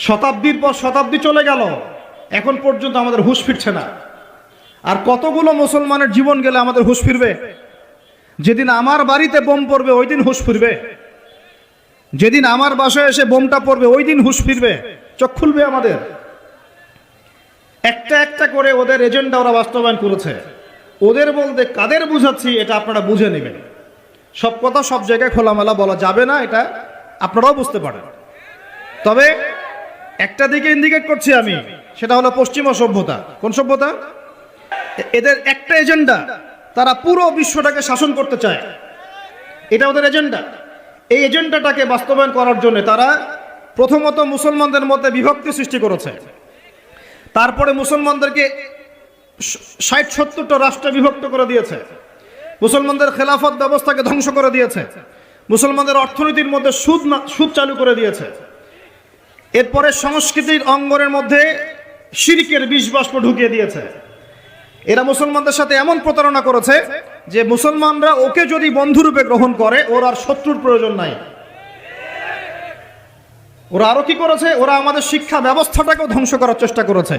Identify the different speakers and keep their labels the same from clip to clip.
Speaker 1: শতাব্দীর পর শতাব্দী চলে গেল, এখন পর্যন্ত আমাদের হুঁশ ফিরছে না। আর কতগুলো মুসলমানের জীবন গেলে আমাদের হুঁশ ফিরবে? যেদিন আমার বাড়িতে বোম পড়বে ওই দিন হুঁশ ফিরবে, যেদিন আমার বাসায় এসে বোমটা পড়বে ওই দিন হুঁশ ফিরবে, চোখ খুলবে আমাদের। একটা একটা করে ওদের এজেন্ডা ওরা বাস্তবায়ন করেছে। ওদের বলতে কাদের বুঝাচ্ছি এটা আপনারা বুঝে নেবেন। সব কথা সব জায়গায় খোলামেলা বলা যাবে না, এটা আপনারাও বুঝতে পারেন। তবে একটা দিকে ইন্ডিকেট করছি আমি, সেটা হলো পশ্চিমা সভ্যতা। কোন সভ্যতা? এদের একটা এজেন্ডা, তারা পুরো বিশ্বটাকে শাসন করতে চায়, এটা ওদের এজেন্ডা। এই এজেন্ডাটাকে বাস্তবায়ন করার জন্য তারা প্রথমত মুসলমানদের মধ্যে বিভক্তি সৃষ্টি করেছে, তারপরে মুসলমানদেরকে 60-70টা রাষ্ট্রে বিভক্ত করে দিয়েছে, মুসলমানদের খেলাফত ব্যবস্থাকে ধ্বংস করে দিয়েছে, মুসলমানদের অর্থনীতির মধ্যে সুদ চালু করে দিয়েছে। এরপরে সংস্কৃতির অঙ্গনের মধ্যে শিরকের বিষ বাষ্প ঢুকিয়ে দিয়েছে। এরা মুসলমানদের সাথে এমন প্রতারণা করেছে যে মুসলমানরা ওকে যদি বন্ধুরূপে গ্রহণ করে ওর আর শত্রুর প্রয়োজন নাই। ওরা আরো কি করেছে? ওরা আমাদের শিক্ষা ব্যবস্থাটাকেও ধ্বংস করার চেষ্টা করেছে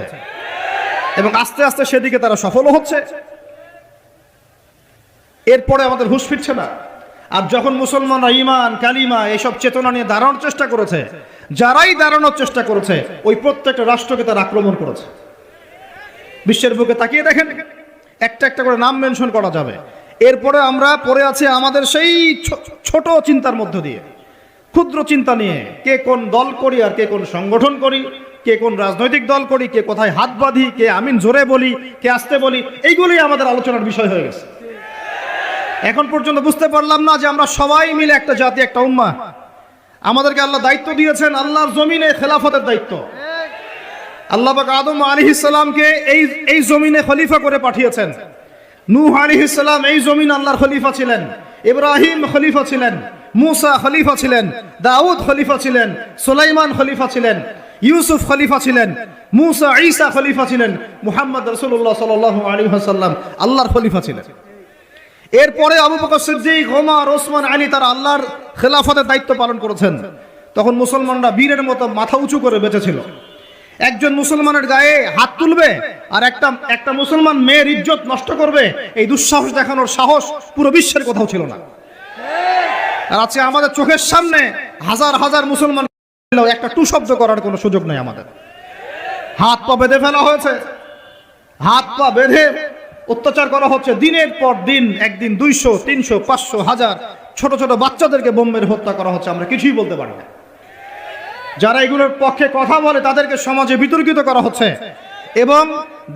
Speaker 1: এবং আস্তে আস্তে সেদিকে তারা সফল হচ্ছে। এরপরে আমাদের হুঁশ ফিরছে না। আর যখন মুসলমানরা ঈমান, কালিমা এসব চেতনা নিয়ে দাঁড়ানোর চেষ্টা করেছে, যারাই দাঁড়ানোর চেষ্টা করেছে ওই প্রত্যেকটা রাষ্ট্রকে তারা আক্রমণ করেছে। বিশ্বের বুকে তাকিয়ে দেখেন, একটা একটা করে নাম মেনশন করা যাবে। এরপরে আমরা পড়ে আছি আমাদের সেই ছোট চিন্তার মধ্য দিয়ে, ক্ষুদ্র চিন্তা নিয়ে, কে কোন দল করি আর কে কোন সংগঠন করি, কে কোন রাজনৈতিক দল করি, কে কোথায় হাত বাঁধি, কে আমিন জোরে বলি, কে আসতে বলি, এইগুলোই আমাদের আলোচনার বিষয় হয়ে গেছে। এখন পর্যন্ত বুঝতে পারলাম না যে আমরা সবাই মিলে একটা জাতি, একটা উম্মাহ। আমাদেরকে আল্লাহ দায়িত্ব দিয়েছেন আল্লাহর জমিনে খেলাফতের দায়িত্ব। আল্লাহ পাক আদম আলাইহিস সালামকে এই জমিনে খলিফা করে পাঠিয়েছেন। নূহ আলাইহিস সালাম এই জমিন আল্লাহর খলিফা ছিলেন, ইব্রাহিম খলিফা ছিলেন, মুসা খলিফা ছিলেন, দাউদ খলিফা ছিলেন, সুলাইমান খলিফা ছিলেন, ইউসুফ খলিফা ছিলেন, মুসা ঈসা খলিফা ছিলেন, মুহাম্মদ রাসূলুল্লাহ সাল্লাল্লাহু আলাইহি ওয়াসাল্লাম আল্লাহর খলিফা ছিলেন। এরপরে আবু বকর সিদ্দিক, ওমর, ওসমান, আলী তারা আল্লাহর খেলাফতের দায়িত্ব পালন করেছেন। তখন মুসলমানরা বীরের মতো মাথা উঁচু করে বেঁচেছিল। একজন মুসলমানের গায়ে হাত তুলবে আর একটা মুসলমান মেয়ের ইজ্জত নষ্ট করবে, এই দুঃসাহস দেখানোর সাহস পুরো বিশ্বের কোথাও ছিল না। আর আজকে আমাদের চোখের সামনে হাজার হাজার মুসলমান, একটা টু শব্দ করার কোনো সুযোগ নেই আমাদের। হাত পা বেঁধে ফেলা হয়েছে, হাত পা বেঁধে অত্যাচার করা হচ্ছে দিনের পর দিন। একদিন 200, 300, 500, 1000 ছোট ছোট বাচ্চাদেরকে বোম মেরে হত্যা করা হচ্ছে, আমরা কিছুই বলতে পারি না। যারা এগুলোর পক্ষে কথা বলে তাদেরকে সমাজে বিতর্কিত করা হচ্ছে এবং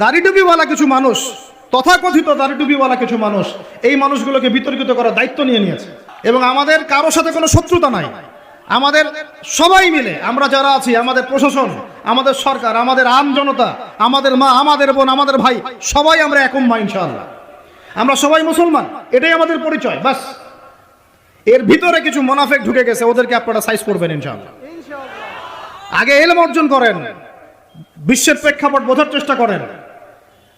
Speaker 1: দাড়িটুপিওয়ালা কিছু মানুষ, তথাকথিত দাড়িটুপিওয়ালা কিছু মানুষ এই মানুষগুলোকে বিতর্কিত করার দায়িত্ব নিয়ে নিয়েছে। এবং আমাদের কারোর সাথে কোনো শত্রুতা নাই, আমাদের সবাই মিলে আমরা যারা আছি, আমাদের প্রশাসন, আমাদের সরকার, আমাদের আম জনতা, আমাদের মা, আমাদের বোন, আমাদের ভাই, সবাই আমরা এক উম্মাহ ইনশাআল্লাহ। আমরা সবাই মুসলমান, এটাই আমাদের পরিচয়, বাস। এর ভিতরে কিছু মুনাফিক ঢুকে গেছে, ওদেরকে আপনারা সাইজ করবেন ইনশাআল্লাহ। আগে ইলম অর্জন করেন, বিশ্বের প্রেক্ষাপট বোঝার চেষ্টা করেন।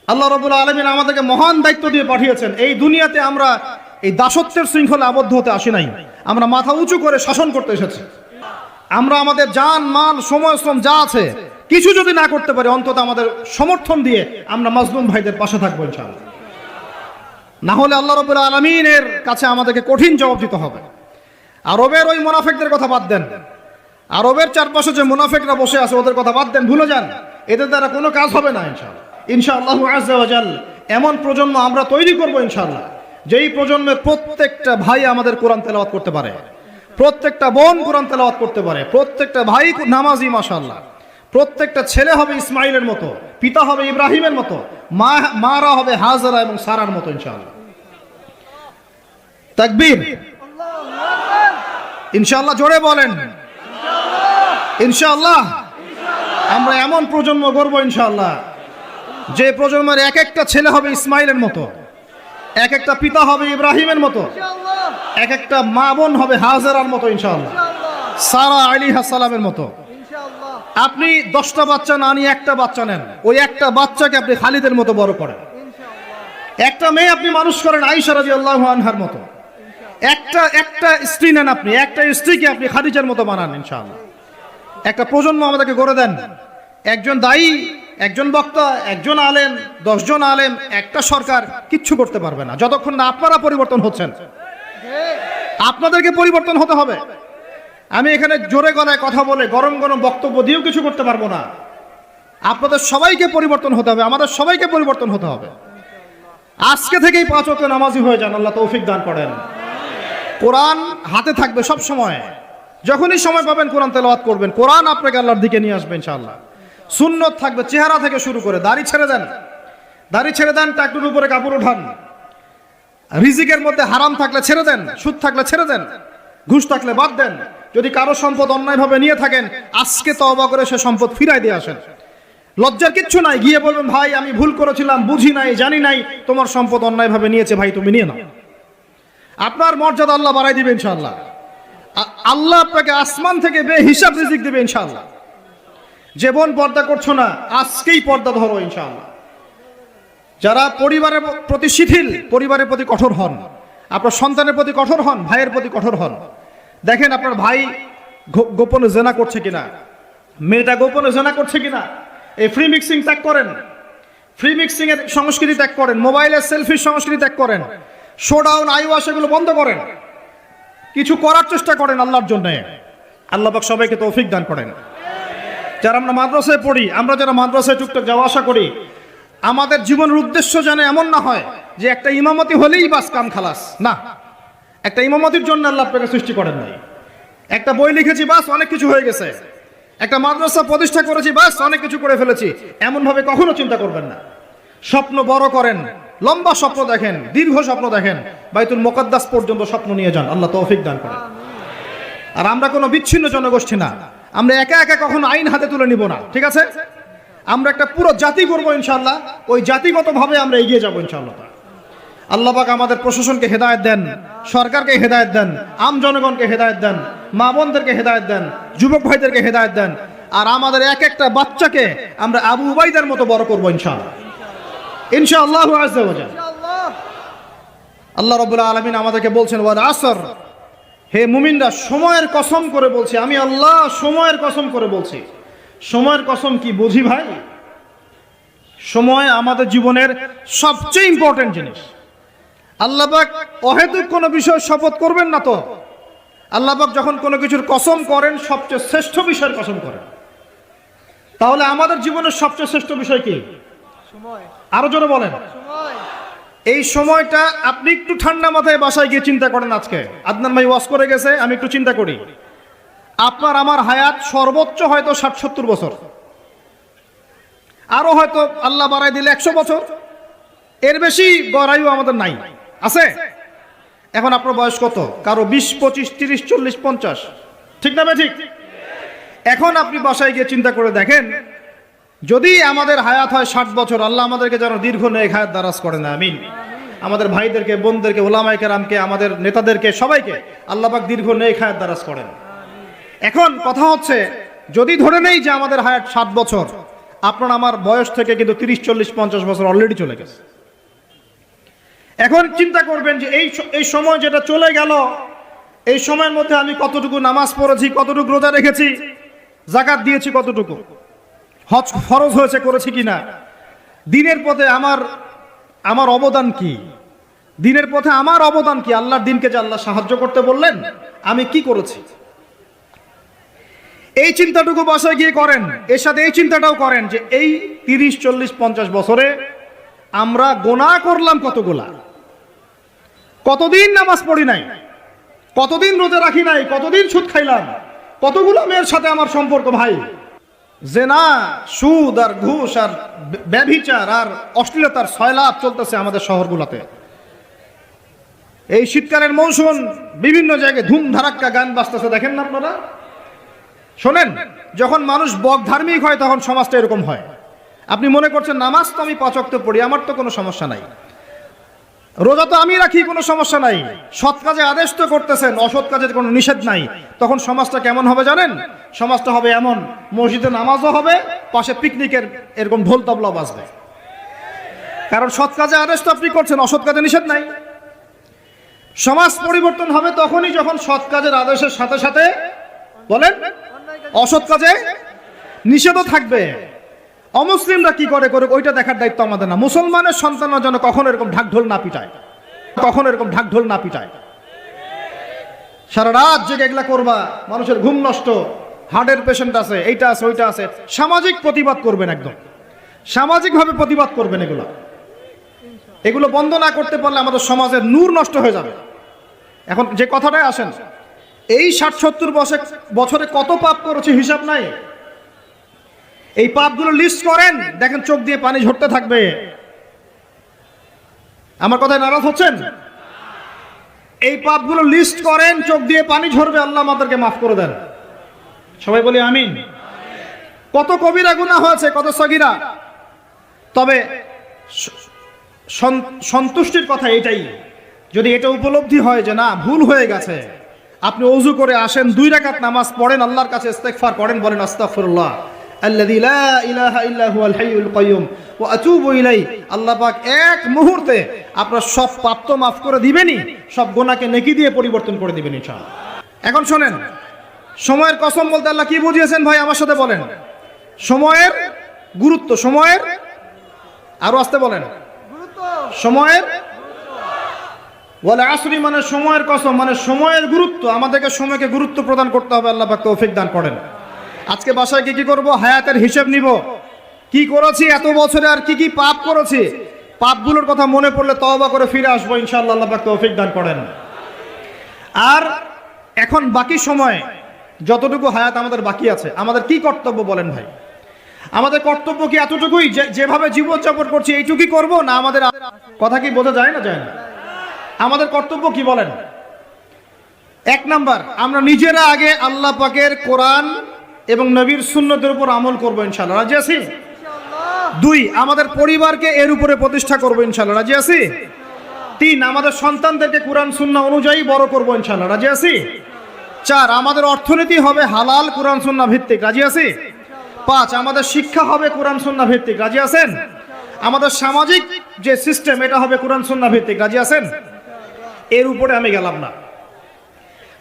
Speaker 1: আল্লাহ রাব্বুল আলামিন আমাদেরকে মহান দায়িত্ব দিয়ে পাঠিয়েছেন। এই দুনিয়াতে আমরা এই দাসত্বের শৃঙ্খলে আবদ্ধ হতে আসি নাই, আমরা মাথা উঁচু করে শাসন করতে এসেছি। আমরা আমাদের জান, মাল, সময়, শ্রম যা আছে কিছু যদি না করতে পারি, অন্তত আমাদের সমর্থন দিয়ে আমরা মাজলুম ভাইদের পাশে থাকবো ইনশাআল্লাহ। না হলে আল্লাহ রাব্বুল আলামিনের কাছে আমাদেরকে কঠিন জবাব দিতে হবে। আরবের ওই মুনাফিকদের কথা বাদ দেন, আরবের চারপাশে যে মুনাফিকরা বসে আছে ওদের কথা বাদ দেন, ভুলে যান। এদের দ্বারা কোনো কাজ হবে না ইনশাআল্লাহ। ইনশাআল্লাহু আযজা ওয়া জাল এমন প্রজন্ম আমরা তৈরি করব ইনশাআল্লাহ, যেই প্রজন্মের প্রত্যেকটা ভাই আমাদের কোরআন তেলাওয়াত করতে পারে, প্রত্যেকটা বোন কোরআন তেলাওয়াত করতে পারে, প্রত্যেকটা ভাই নামাজি মাশাআল্লাহ, প্রত্যেকটা ছেলে হবে ইসমাইলের মতো, পিতা হবে ইব্রাহিমের মতো, মারা হবে হাজরা এবং সারার মতো ইনশাআল্লাহ। তাকবীর, ইনশাআল্লাহ জোরে বলেন ইনশাআল্লাহ। আমরা এমন প্রজন্ম গড়ব ইনশাআল্লাহ, যে প্রজন্মের এক একটা ছেলে হবে ইসমাইলের মতো, এক একটা পিতা হবে ইব্রাহিমের মতো, এক একটা মা বোন হবে হাজরার মতো ইনশাআল্লাহ, সারা আলাইহিস সালামের মতো। আপনি 10টা বাচ্চা না নিয়ে একটা বাচ্চা নেন, ওই একটা বাচ্চাকে আপনি খালিদের মতো বড় করেন। একটা মেয়ে আপনি মানুষ করেন আয়েশা রাদিয়াল্লাহু আনহার মতো। একটা স্ত্রী নেন, আপনি একটা স্ত্রীকে আপনি খাদিজার মতো বানান ইনশাআল্লাহ। একটা প্রজন্ম আমাদেরকে গড়ে দেন। একজন দায়ী, একজন বক্তা, একজন আলেম, 10 জন আলেম, একটা সরকার কিচ্ছু করতে পারবে না যতক্ষণ না আপনারা পরিবর্তন হচ্ছেন। আপনাদেরকে পরিবর্তন হতে হবে। আমি এখানে জোরে গলায় কথা বলে গরম গরম বক্তব্য দিয়েও কিছু করতে পারবো না। আপনাদের সবাইকে পরিবর্তন হতে হবে, আমাদের সবাইকে পরিবর্তন হতে হবে। আজকে থেকেই 5 ওয়াক্ত নামাজি হয়ে যান, আল্লাহ তৌফিক দান করেন। কোরআন হাতে থাকবে সব সময়, যখনই সময় পাবেন কোরআন তেলাওয়াত করবেন। কোরআন আপনাকে আল্লাহর দিকে নিয়ে আসবে ইনশাআল্লাহ। সুন্নত থাকবে, চেহারা থেকে শুরু করে দাড়ি ছেড়ে দেন, দাড়ি ছেড়ে দেন, টাকটুর উপরে কাপড় উঠান। রিজিকের মধ্যে হারাম থাকলে ছেড়ে দেন, সুদ থাকলে ছেড়ে দেন, ঘুষ থাকলে বাদ দেন। যদি কারো সম্পদ অন্যায়ভাবে নিয়ে থাকেন, আজকে তওবা করে সে সম্পদ ফিরাই দিয়ে আসেন। লজ্জার কিচ্ছু নাই, গিয়ে বলবেন ভাই আমি ভুল করেছিলাম, বুঝি নাই, জানি নাই, তোমার সম্পদ অন্যায়ভাবে নিয়েছে, ভাই তুমি নিয়ে নাও। আপনার মর্যাদা আল্লাহ বাড়াই দিবে ইনশাআল্লাহ। আল্লাহ আপনাকে আসমান থেকে বেহিসাব রিজিক দিবে ইনশাআল্লাহ। যে বোন পর্দা করছো না, আজকেই পর্দা ধরো ইনশাআল্লাহ। যারা পরিবারের প্রতি শিথিল, পরিবারের প্রতি কঠোর হন, আপনার সন্তানের প্রতি কঠোর হন, ভাইয়ের প্রতি কঠোর হন। দেখেন আপনার ভাই গোপনে জেনা করছে কিনা, মেয়েটা গোপনে জেনা করছে কিনা। এই ফ্রি মিক্সিং ত্যাগ করেন, ফ্রি মিক্সিং এর সংস্কৃতি ত্যাগ করেন, মোবাইলের সেলফির সংস্কৃতি ত্যাগ করেন, শোডাউন আইওয়াশ এগুলো বন্ধ করেন, কিছু করার চেষ্টা করেন আল্লাহর জন্য। আল্লাহ পাক সবাইকে তৌফিক দান করেন। যারা আমরা মাদ্রাসায় পড়ি, আমরা যারা মাদ্রাসায় টুকটাক যাওয়া আসা করি, আমাদের জীবনের উদ্দেশ্য যেন এমন না হয় যে একটা ইমামতি হলেই বাস কাম খালাস। না, একটা ইমামতির জন্য আল্লাহ আপনাকে সৃষ্টি করেন নাই। একটা বই লিখেছি বাস অনেক কিছু হয়ে গেছে, একটা মাদ্রাসা প্রতিষ্ঠা করেছি বাস অনেক কিছু করে ফেলেছি, এমন ভাবে কখনো চিন্তা করবেন না। স্বপ্ন বড় করেন, লম্বা স্বপ্ন দেখেন, দীর্ঘ স্বপ্ন দেখেন, বাইতুল মুকাদ্দাস পর্যন্ত স্বপ্ন নিয়ে যান, আল্লাহ তৌফিক দান করেন। আর আমরা কোনো বিচ্ছিন্ন জনগোষ্ঠী না, আমরা একা একা কখনো আইন হাতে তুলে নিব না, ঠিক আছে? আমরা একটা পুরো জাতি করবো ইনশাআল্লাহ, ওই জাতিগতভাবে আমরা এগিয়ে যাবো ইনশাআল্লাহ। আল্লাহ পাক আমাদের প্রশাসনকে হেদায়েত দেন, সরকারকে হেদায়েত দেন, আম জনগণকে হেদায়েত দেন, মা বোনদেরকে হেদায়েত দেন, যুবক ভাইদেরকে হেদায়েত দেন। আর আমাদের এক একটা বাচ্চাকে আমরা আবু উবাইদার মতো বড় করবো ইনশাআল্লাহ, ইনশাআল্লাহ আযজা ওয়া জাল। আল্লাহ রাব্বুল আলামিন আমাদেরকে বলছেন ওয়াল আসর, হে মুমিনরা সময়ের কসম করে বলছি, আমি আল্লাহ সময়ের কসম করে বলছি। সময়ের কসম কি বুঝি ভাই? সময় আমাদের জীবনের সবচেয়ে ইম্পর্টেন্ট জিনিস। আল্লাহ পাক অহেতুক কোনো বিষয় শপথ করবেন না তো। আল্লাহ পাক যখন কোনো কিছুর কসম করেন, সবচেয়ে শ্রেষ্ঠ বিষয়ের কসম করেন। তাহলে আমাদের জীবনের সবচেয়ে শ্রেষ্ঠ বিষয় কি? সময়। আরো জোরে বলেন। এই সময়টা আপনি একটু ঠান্ডা মাথায় বাসায় গিয়ে চিন্তা করেন। আজকে আদনান ভাই ওয়াজ করে গেছে, আমি একটু চিন্তা করি, আপনার আমার হায়াত সর্বোচ্চ হয়তো 60-70 বছর, আরো হয়তো আল্লাহ বাড়াই দিলে 100 বছর, এর বেশি গড়াইও আমাদের নাই, আছে? এখন আপনার বয়স কত? কারো 20, 25, 30, 40, 50, ঠিক না? ঠিক। এখন আপনি বাসায় গিয়ে চিন্তা করে দেখেন, যদি আমাদের হায়াত হয় 60 বছর, আল্লাহ আমাদেরকে যেন দীর্ঘ নেক হায়াত দারাজ করেন, আমিন। আমাদের ভাইদেরকে, বোনদেরকে, ওলামায়ে কেরামকে, আমাদের নেতাদেরকে, সবাইকে আল্লাহ পাক দীর্ঘ নেক হায়াত দারাজ করেন। এখন কথা হচ্ছে, যদি ধরে নেই যে আমাদের হায়াত 60 বছর, আপনার আমার বয়স থেকে কিন্তু 30, 40, 50 বছর অলরেডি চলে গেছে। এখন চিন্তা করবেন যে এই সময় যেটা চলে গেল, এই সময়ের মধ্যে আমি কতটুকু নামাজ পড়েছি, কতটুকু রোজা রেখেছি, যাকাত দিয়েছি কতটুকু, হজ ফরজ হয়েছে করেছি কিনা, দিনের পথে আমার অবদান কি, দিনের পথে আমার অবদান কি, আল্লাহর দিনকে যে আল্লাহ সাহায্য করতে বললেন আমি কি করেছি। এই চিন্তাটুকু বাসায় গিয়ে করেন। এর সাথে এই চিন্তাটাও করেন যে এই 30, 40, 50 বছরে আমরা গুনাহ করলাম কতগুলা, কতদিন নামাজ পড়ি নাই, কতদিন রোজা রাখি নাই, কতদিন সুদ খাইলাম, কতগুলো মেয়ের সাথে আমার সম্পর্ক ভাই, জেনা, সুদ আর ঘুষ আর ব্যভিচার আর অশ্লীলতার সয়লাব চলতেছে আমাদের শহরগুলোতে। এই শীতকালের মৌসুম বিভিন্ন জায়গায় ধুম ধারাক্কা গান বাজতেছে, দেখেন না আপনারা? শোনেন, যখন মানুষ বক ধার্মিক হয় তখন সমাজটা এরকম হয়। আপনি মনে করছেন নামাজ তো আমি 5 ওয়াক্ত পড়ি, আমার তো কোনো সমস্যা নাই, রোজা তো আমি রাখি, কোনো সমস্যা নাই, সৎ কাজে আদেশ তো করতেছেন, অসৎ কাজের কোনো নিষেধ নাই, তখন সমাজটা কেমন হবে জানেন? সমাজটা হবে এমন, মসজিদে নামাজও হবে, পাশে পিকনিকের এরকম ঢোল তবলা বাজবে। কারণ সৎ কাজে আদেশ তো আপনি করছেন, অসৎ কাজে নিষেধ নাই। সমাজ পরিবর্তন হবে তখনই যখন সৎ কাজের আদেশের সাথে সাথে বলেন অসৎ কাজে নিষেধও থাকবে। অমুসলিমরা কি করে করে ওইটা দেখার দায়িত্ব আমাদের না। মুসলমানের সন্তানরা যেন কখনো এরকম ঢাকঢোল না পিটায়, কখনো এরকম ঢাকঢোল না পিটায়। সারা রাত জেগে এগুলা করবা, মানুষের ঘুম নষ্ট, হার্টের পেশেন্ট আছে, এইটা আছে ওইটা আছে। সামাজিক প্রতিবাদ করবেন, একদম সামাজিকভাবে প্রতিবাদ করবেন। এগুলো বন্ধ না করতে পারলে আমাদের সমাজের নূর নষ্ট হয়ে যাবে। এখন যে কথাটাই আসেন, এই 60-70 বছরে কত পাপ করেছে হিসাব নাই। এই পাপগুলো লিস্ট করেন, দেখেন চোখ দিয়ে পানি ঝরতে থাকবে। আমার কথায় নারাজ হচ্ছেন? এই পাপগুলো লিস্ট করেন, চোখ দিয়ে পানি ঝরবে, আল্লাহ আমাদেরকে মাফ করে দেন। সবাই বলি আমিন। কত কবিরা গুনাহ হয়েছে, কত সগীরা। তবে সন্তুষ্টির কথা এটাই, যদি এটা উপলব্ধি হয় যে না ভুল হয়ে গেছে, আপনি ওযু করে আসেন, 2 রাকাত নামাজ পড়েন, আল্লাহর কাছে ইস্তেগফার করেন, বলেন আস্তাগফিরুল্লাহ আল্লাযী লা ইলাহা ইল্লা হুয়াল হাইয়ুল কাইয়্যুম ওয়া আতুবু ইলাইহি। আল্লাহ পাক এক মুহূর্তে আপনার সব পাপ তো মাফ করে দিবেনই, সব গুনাহকে নেকি দিয়ে পরিবর্তন করে দিবেন ইনশাআল্লাহ। এখন শুনেন, সময়ের কসম বলতে আল্লাহ কি বুঝিয়েছেন ভাই আমার সাথে বলেন? সময়ের গুরুত্ব, সময়ের, আরো আসতে বলেন, সময়ের। ওয়াল আসরি মানে সময়ের কসম, মানে সময়ের গুরুত্ব। আমাদেরকে সময়কে গুরুত্ব প্রদান করতে হবে। আল্লাহ পাক তৌফিক দান করেন। আজকে বাসায় কি করব? হায়াতের হিসাব নিব, কি করেছি এত বছরে, আর কি কি পাপ করেছি। পাপগুলোর কথা মনে পড়লে তওবা করে ফিরে আসবো ইনশাআল্লাহ। আল্লাহ পাক তৌফিক দান করেন। আর এখন বাকি সময় যতটুকু হায়াত আমাদের বাকি আছে, আমাদের কি কর্তব্য বলেন ভাই? আমাদের কর্তব্য কি এতটুকুই যেভাবে জীবনযাপন করছি এইটুকুই করব, না আমাদের কথা কি বোঝা যায় না? যায় না। আমাদের কর্তব্য কি বলেন? 1 নাম্বার, আমরা নিজেরা আগে আল্লাহ পাকের কোরআন এবং নবীর সুন্নতের উপর আমল করবো ইনশাআল্লাহ। রাজি আছি? 2, আমাদের পরিবারকে এর উপরে প্রতিষ্ঠা করবো ইনশাআল্লাহ। রাজি আছি? 3, আমাদের সন্তানদেরকে কোরআন সুন্নাহ অনুযায়ী বড় করবো ইনশাআল্লাহ। রাজি আছি? 4, আমাদের অর্থনীতি হবে হালাল কোরআন সুন্নাহ ভিত্তিক। রাজি আছি? 5, আমাদের শিক্ষা হবে কোরআন সুন্নাহ ভিত্তিক। রাজি আছেন? আমাদের সামাজিক যে সিস্টেম এটা হবে কোরআন সুন্নাহ ভিত্তিক। রাজি আছেন? এর উপরে আমি গেলাম না।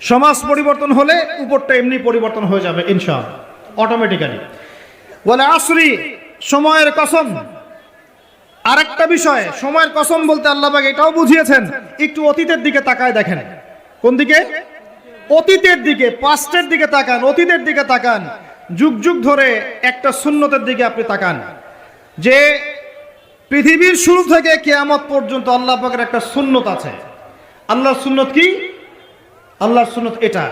Speaker 1: সমাজ পরিবর্তন হলে উপরটা এমনি পরিবর্তন হয়ে যাবে ইনশাআল্লাহ, অটোমেটিক্যালি। ওয়াল আসরি, সময়ের কসম। আরেকটা বিষয়, সময়ের কসম বলতে আল্লাহ পাক এটাও বুঝিয়েছেন, একটু অতীতের দিকে তাকায় দেখেন। কোন দিকে? অতীতের দিকে, পাস্টের দিকে তাকান, অতীতের দিকে তাকান। যুগ যুগ ধরে একটা সুন্নতের দিকে আপনি তাকান, যে পৃথিবীর শুরু থেকে কিয়ামত পর্যন্ত আল্লাহ পাকের একটা সুন্নত আছে। আল্লাহর সুন্নত কি? আল্লাহর সুন্নত এটা,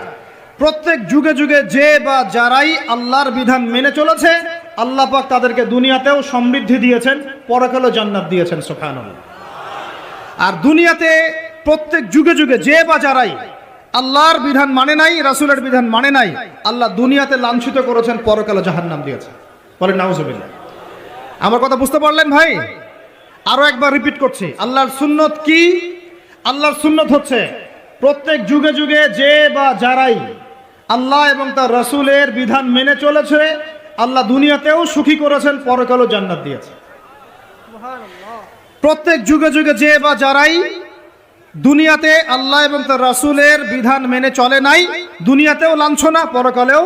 Speaker 1: প্রত্যেক যুগে যুগে যে বা যারাই আল্লাহর বিধান মেনে চলেছে, আল্লাহ পাক তাদেরকে দুনিয়াতেও সমৃদ্ধি দিয়েছেন, পরকালেও জান্নাত দিয়েছেন। সুবহানাল্লাহ। আর দুনিয়াতে প্রত্যেক যুগে যুগে যে বা যারাই আল্লাহর বিধান মানে নাই, রাসূলের বিধান মানে নাই, আল্লাহ দুনিয়াতে লাঞ্ছিত করেছেন, পরকালে জাহান্নাম দিয়েছেন। বলেন নাউজুবিল্লাহ। আমার কথা বুঝতে পারলেন ভাই? আরো একবার রিপিট করছি, আল্লাহর সুন্নত কি? আল্লাহর সুন্নত হচ্ছে প্রত্যেক যুগে যুগে যে বা যারাই আল্লাহ এবং তার রাসূলের বিধান মেনে চলেছে, আল্লাহ দুনিয়াতেও সুখী করেছেন, পরকালেও জান্নাত দিয়েছে। প্রত্যেক যুগে যুগে যে বা যারাই দুনিয়াতে আল্লাহ এবং তার রাসূলের বিধান মেনে চলে নাই, দুনিয়াতেও লাঞ্ছনা, পরকালেও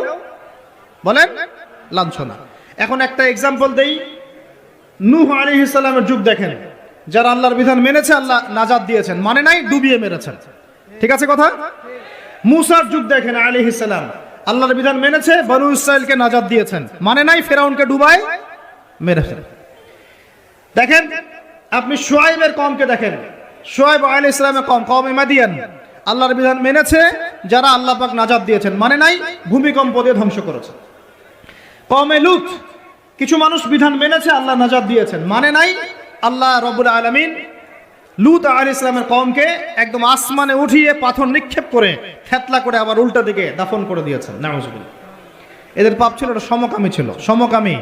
Speaker 1: বলেন লাঞ্ছনা। এখন একটা এক্সাম্পল দেই, নূহ আলাইহিস সালামের যুগ দেখেন, যারা আল্লাহর বিধান মেনেছে আল্লাহ নাজাত দিয়েছেন, মানে নাই ডুবিয়ে মেরেছেন। ঠিক আছে কথা? মূসার যুগ দেখেন আলাইহিস সালাম, আল্লাহর বিধান মেনেছে, বনু ইসরাইলকে নাজাত দিয়েছেন, মানে নাই ফেরাউনকে ডুবায় মেরেছেন। দেখেন আপনি শুআয়বের কওমকে দেখেন, শুআয়ব আলাইহিস সালামের কওম, কওমে মাদিয়ান, আল্লাহর বিধান মেনেছে, যারা আল্লাহ পাক নাজাত দিয়েছেন, মানে নাই ভূমিকম্প দিয়ে ধ্বংস করেছে। কওমে লূত, কিছু মানুষ বিধান মেনেছে, আল্লাহ নাজাত দিয়েছেন, মানে নাই আল্লাহ রাব্বুল আলামিন লূত আলাইহিস সালামের কওমকে একদম আসমানে উঠিয়ে পাথর নিক্ষেপ করে থেতলা করে আবার উল্টা দিকে দাফন করে দিয়েছেন। নাউজুবিল্লাহ। এদের পাপ ছিল, এটা সমকামী ছিল, সমকামী,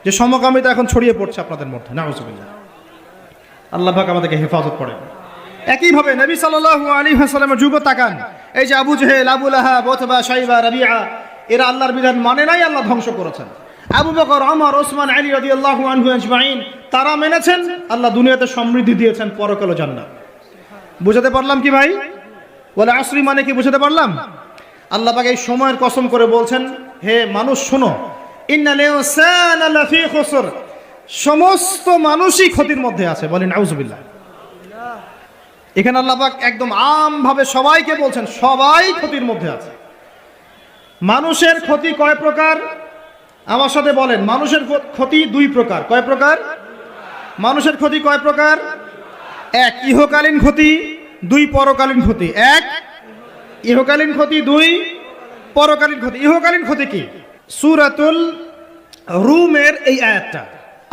Speaker 1: যে সমকামিতা এখন ছড়িয়ে পড়ছে আপনাদের মধ্যে। নাউজুবিল্লাহ। আল্লাহ পাক আমাদেরকে হেফাজত করেন। একইভাবে নবী সাল্লাল্লাহু আলাইহি ওয়াসাল্লামের যুগ তাকান, এই যে আবু জেহেল, আবু লাহাব, উতবা, শাইবা, রাবিআ, এরা আল্লাহর বিধান মানে নাই, আল্লাহ ধ্বংস করেছেন। আবু বকর, ওমর, ওসমান, আলী রাদিয়াল্লাহু আনহু আজমাইন, তারা মেনেছেন, আল্লাহ দুনিয়াতে সমৃদ্ধি দিয়েছেন, পরকালে জান্নাত। বুঝাতে পারলাম কি ভাই? ওয়াল আসরি মানে কি বুঝাতে পারলাম? আল্লাহ পাক এই সময়ের কসম করে বলছেন, হে মানুষ শোনো, ইন্নাল ইনসানা লাফি খুসর, সমস্ত মানুষই ক্ষতির মধ্যে আছে। বলেন নাউজুবিল্লাহ। এখানে আল্লাহ পাক একদম আমভাবে সবাইকে বলছেন সবাই ক্ষতির মধ্যে আছে। মানুষের ক্ষতি কয় প্রকার? আমার সাথে বলেন, মানুষের ক্ষতি দুই প্রকার। কয় প্রকার? মানুষের ক্ষতি কয় প্রকার? এক, ইহকালীন ক্ষতি, দুই, পরকালীন ক্ষতি। এক, ইহকালীন ক্ষতি, দুই, পরকালীন ক্ষতি। ইহকালীন ক্ষতি কি? সূরাতুল রুমের এই আয়াতটা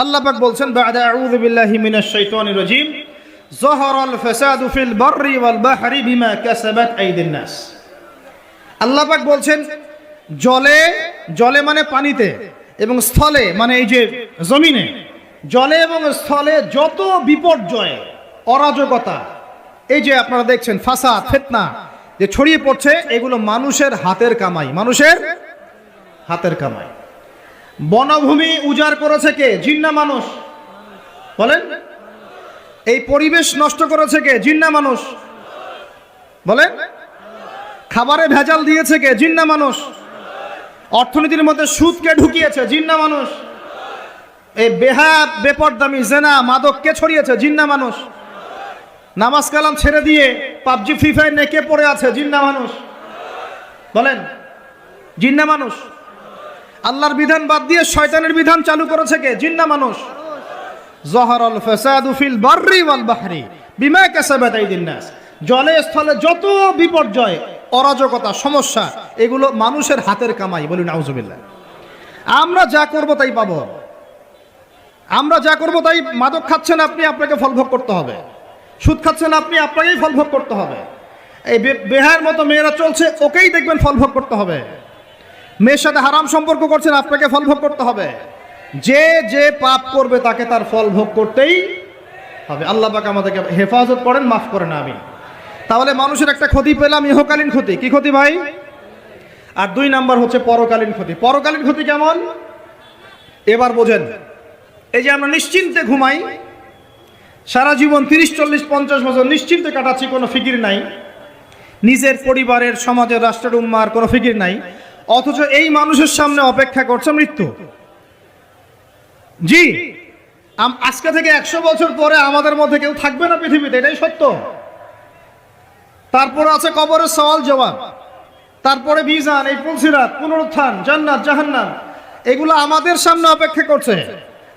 Speaker 1: আল্লাহ পাক বলছেন, বা'দা আউযু বিল্লাহি মিনাশ শাইতানির রাজীম, যাহারাল ফাসাদু ফিল বাররি ওয়াল বাহরি বিমা কাসাবাত আইদিন নাস। আল্লাহ পাক বলছেন জলে, জলে মানে পানিতে, এবং স্থলে মানে এই যে জমিনে, জলে এবং স্থলে যত বিপর্যয়, অরাজকতা, এই যে আপনারা দেখছেন ফাসাদ, ফিতনা যে ছড়িয়ে পড়ছে, এগুলো মানুষের হাতের কামাই, মানুষের হাতের কামাই। বনভূমি উজাড় করেছে কে? জিন না মানুষ? বলেন। এই পরিবেশ নষ্ট করেছে কে? জিন না মানুষ? বলেন। খাবারে ভেজাল দিয়েছে কে? জিন না মানুষ? অর্থনীতির মধ্যে সুদকে ঢুকিয়েছে জিন না মানুষ? এই বেহাত, বেপরদামি, জেনা, মাদক কে ছড়িয়েছে? জিন না মানুষ? নামাজ কালাম ছেড়ে দিয়ে পাবজি, ফ্রি ফায়ার নিয়ে কে পড়ে আছে? জিন না মানুষ? বলেন। জিন না মানুষ? আল্লাহর বিধান বাদ দিয়ে শয়তানের বিধান চালু করেছে কে? জিন না মানুষ? যাহারাল ফাসাদু ফিল বাররি ওয়াল বাহরি বিমা কাসাবাত আইদিন নাস। জলে স্থলে যত বিপর্যয়, অরাজকতা, সমস্যা, এগুলো মানুষের হাতের কামাই। বলুন নাউজুবিল্লাহ। আমরা যা করব তাই পাবো। আমরা যা করব তাই। মাদক খাচ্ছেন আপনি, আপনাকে ফল ভোগ করতে হবে। সুদ খাচ্ছেন আপনি, আপনাকেই ফল ভোগ করতে হবে। এই বেহার মতো মেয়েরা চলছে, ওকেই দেখবেন ফল ভোগ করতে হবে। মেয়ের সাথে হারাম সম্পর্ক করছেন, আপনাকে ফল ভোগ করতে হবে। যে যে পাপ করবে তাকে তার ফল ভোগ করতেই হবে। আল্লাহ পাক আমাদেরকে হেফাজত করেন, মাফ করেন, আমিন। তাহলে মানুষের একটা ক্ষতি পেলাম, ইহকালীন ক্ষতি। কি ক্ষতি ভাই? আর দুই নাম্বার হচ্ছে পরকালীন ক্ষতি। পরকালীন ক্ষতি কেমন? এবার বোঝেন। এই যে আমরা নিশ্চিন্তে ঘুমাই, সারা জীবন 30, 40, 50 বছর নিশ্চিন্তে কাটাচ্ছি, কোনো ফিকির নাই, নিজের পরিবারের, সমাজের, রাষ্ট্রের, উম্মার কোনো ফিকির নাই, অথচ এই মানুষের সামনে অপেক্ষা করছে মৃত্যু। জি, আজকে থেকে 100 বছর পরে আমাদের মধ্যে কেউ থাকবে না পৃথিবীতে, এটাই সত্য। তারপরে আছে কবরের সওয়াল জবাব, তারপরে মিজান, এই পুলসিরাত, পুনরুত্থান, জান্নাত, জাহান্নাম, এগুলো আমাদের সামনে অপেক্ষা করছে।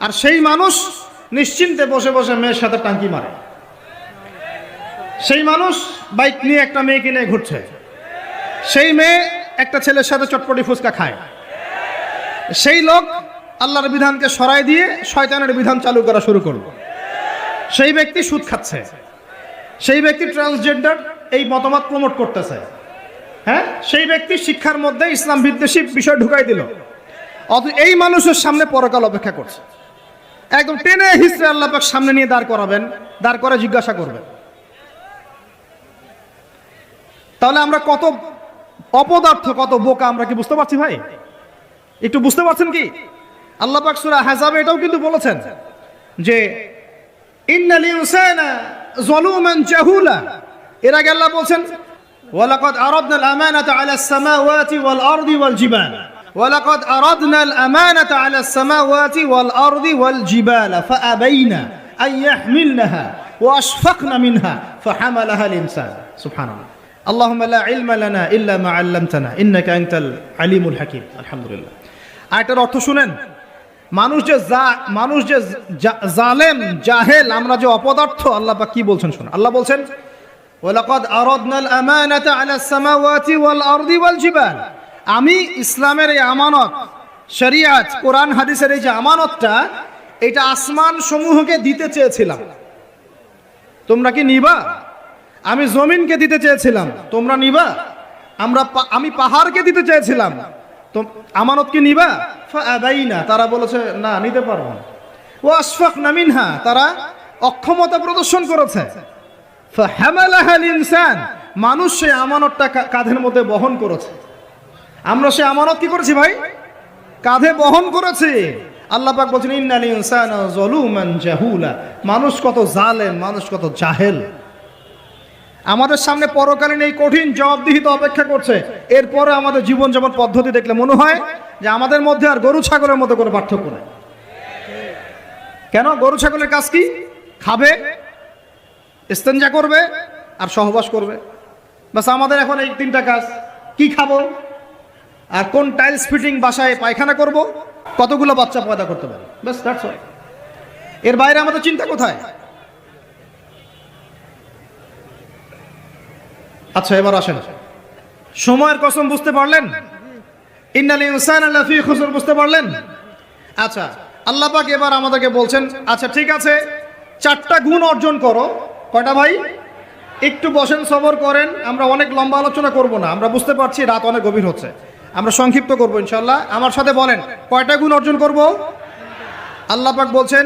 Speaker 1: আর সেই মানুষ নিশ্চিন্তে বসে বসে মেয়ের সাথে টাঙ্কি মারে। সেই মানুষ বাইক নিয়ে একটা মেয়েকে নিয়ে ঘুরছে। সেই মেয়ে একটা ছেলের সাথে চটপটি ফুচকা খায়। সেই লোক আল্লাহর বিধানকে সরাই দিয়ে শয়তানের বিধান চালু করা শুরু করলো। সেই ব্যক্তি সুদ খাচ্ছে। সেই ব্যক্তি ট্রান্সজেন্ডার এই মতামত প্রমোট করতেছে। হ্যাঁ, সেই ব্যক্তি শিক্ষার মধ্যে ইসলাম বিদ্বেষী বিষয় ঢুকাই দিল। অথচ এই মানুষের সামনে পরকাল অপেক্ষা করছে। একদম টেনে হিস্ট্রি আল্লাহ পাক সামনে নিয়ে দাঁড় করাবেন, দাঁড় করে জিজ্ঞাসা করবেন। তাহলে আমরা কত অপদার্থ, কত বোকা, আমরা কি বুঝতে পারছি ভাই? একটু বুঝতে পারছেন কি? আল্লাহ পাক সূরা আহজাবে এটাও কিন্তু বলেছেন যে ইন্নাল ইনসানা যালুমান জাহুলা। এর আগে আল্লাহ বলেন ওয়ালাকাদ আরাদনাল আমানাতা আলাস সামাওয়াতি ওয়াল আরদি ওয়াল জিবাল, ওয়ালাকাদ আরাদনাল আমানাতা আলাস সামাওয়াতি ওয়াল আরদি ওয়াল জিবাল ফাআবাইনা আন ইয়াহমিলনাহা ওয়া আশফাকনা মিনহা ফাহামালাহা আল ইনসান। সুবহানাল্লাহ। আল্লাহুম্মা লা ইলমা লানা ইল্লা মা আল্লামতানা ইন্নাকা আনতাল আলিমুল হাকিম। আলহামদুলিল্লাহ। আয়াতের অর্থ শুনেন। মানুষ যে জালেম, জাহেল, আমরা যে অপদার্থ, আল্লাহ পাক কি বলছেন শুনুন। আল্লাহ বলছেন ওয়ালাকাদ আরাদনাল আমানাতা আলাস সামাওয়াতি ওয়াল আরদি ওয়াল জিবাল। আমি ইসলামের এই আমানত, শরিয়াত, কোরআন হাদিসের এই যে আমানতটা, এটা আসমান সমূহকে দিতে চেয়েছিলাম। তোমরা কি নিবা? আমি জমিনকে দিতে চেয়েছিলাম, তোমরা নিবা? আমি পাহাড়কে দিতে চেয়েছিলাম, তো আমানত কি নিবা? ফাআবাইনা, তারা বলেছে না, নিতে পারবো না। ওয়া আশফাকনা মিনহা, তারা অক্ষমতা প্রদর্শন করেছে। ফাহামালাহা আল ইনসান, মানুষ সেই আমানতটা কাঁধের মধ্যে বহন করেছে। আমরা সেই আমানত কি করেছি ভাই? কাঁধে বহন করেছি। আল্লাহ পাক বলছেন ইন্নাল ইনসানা যালুমান জাহুলা। মানুষ কত জালেম, মানুষ কত জাহেল। আমাদের সামনে পরকালীন এই কঠিন জবাবদিহিতা অপেক্ষা করছে। এরপরে আমাদের জীবনযাপন পদ্ধতি দেখলে মনে হয় যে আমাদের মধ্যে আর গরু ছাগলের মতো কোনো পার্থক্য নেই। কেন? গরু ছাগলের কাজ কি? খাবে, ইস্তেঞ্জা করবে আর সহবাস করবে, বাস। আমাদের এখন এই তিনটা কাজ। কি খাবো, আর কোন টাইলস ফিটিং বাসায় পায়খানা করব, কতগুলো বাচ্চা পয়দা করতে পারে, বাস, দ্যাটস অল। এর বাইরে আমাদের চিন্তা কোথায়? আচ্ছা, এবার আসেন, সময়ের কসম বুঝতে পারলেন? ইন্নাল ইনসানা লাফি খুসর বুঝতে পারলেন? আচ্ছা, আল্লাহ পাক এবার আমাদেরকে বলছেন, আচ্ছা ঠিক আছে, 4টা গুণ অর্জন করো। কয়টা ভাই? একটু বসেন, সবর করেন, আমরা অনেক লম্বা আলোচনা করব না, আমরা বুঝতে পারছি রাত অনেক গভীর হচ্ছে, আমরা সংক্ষিপ্ত করব ইনশাআল্লাহ। আমার সাথে বলেন, কয়টা গুণ অর্জন করব? আল্লাহ পাক বলছেন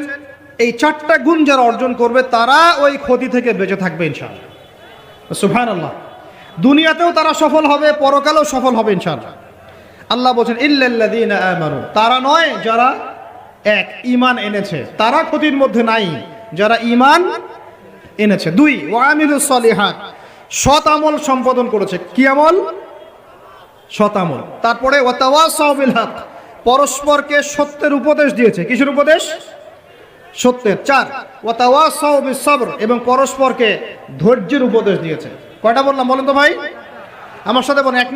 Speaker 1: এই 4টা গুণ যারা অর্জন করবে তারা ওই ক্ষতি থেকে বেঁচে থাকবে ইনশাআল্লাহ। সুবহানাল্লাহ। দুনিয়াতেও তারা সফল হবে, পরকালেও সফল হবে ইনশাআল্লাহ। আল্লাহ বলছেন ইল্লাল্লাযীনা আমানু, তারা নয় যারা এক ঈমান এনেছে, তারা ক্ষতির মধ্যে নাই, যারা ঈমান এনেছে। 2 ওয়া আমিলুস সলিহাত, সৎ আমল সম্পাদন করেছে। কি আমল? সৎ আমল। তারপরে ওয়া তাওয়াসাউ বিল হক, পরস্পরকে সত্যের উপদেশ দিয়েছে। কিসের উপদেশ? সত্যের। 4 ওয়া তাওয়াসাউ বিস সবর, এবং পরস্পরকে ধৈর্যের উপদেশ দিয়েছে। কয়টা বললাম বলেন তো ভাই? আমার সাথে বলেন। 1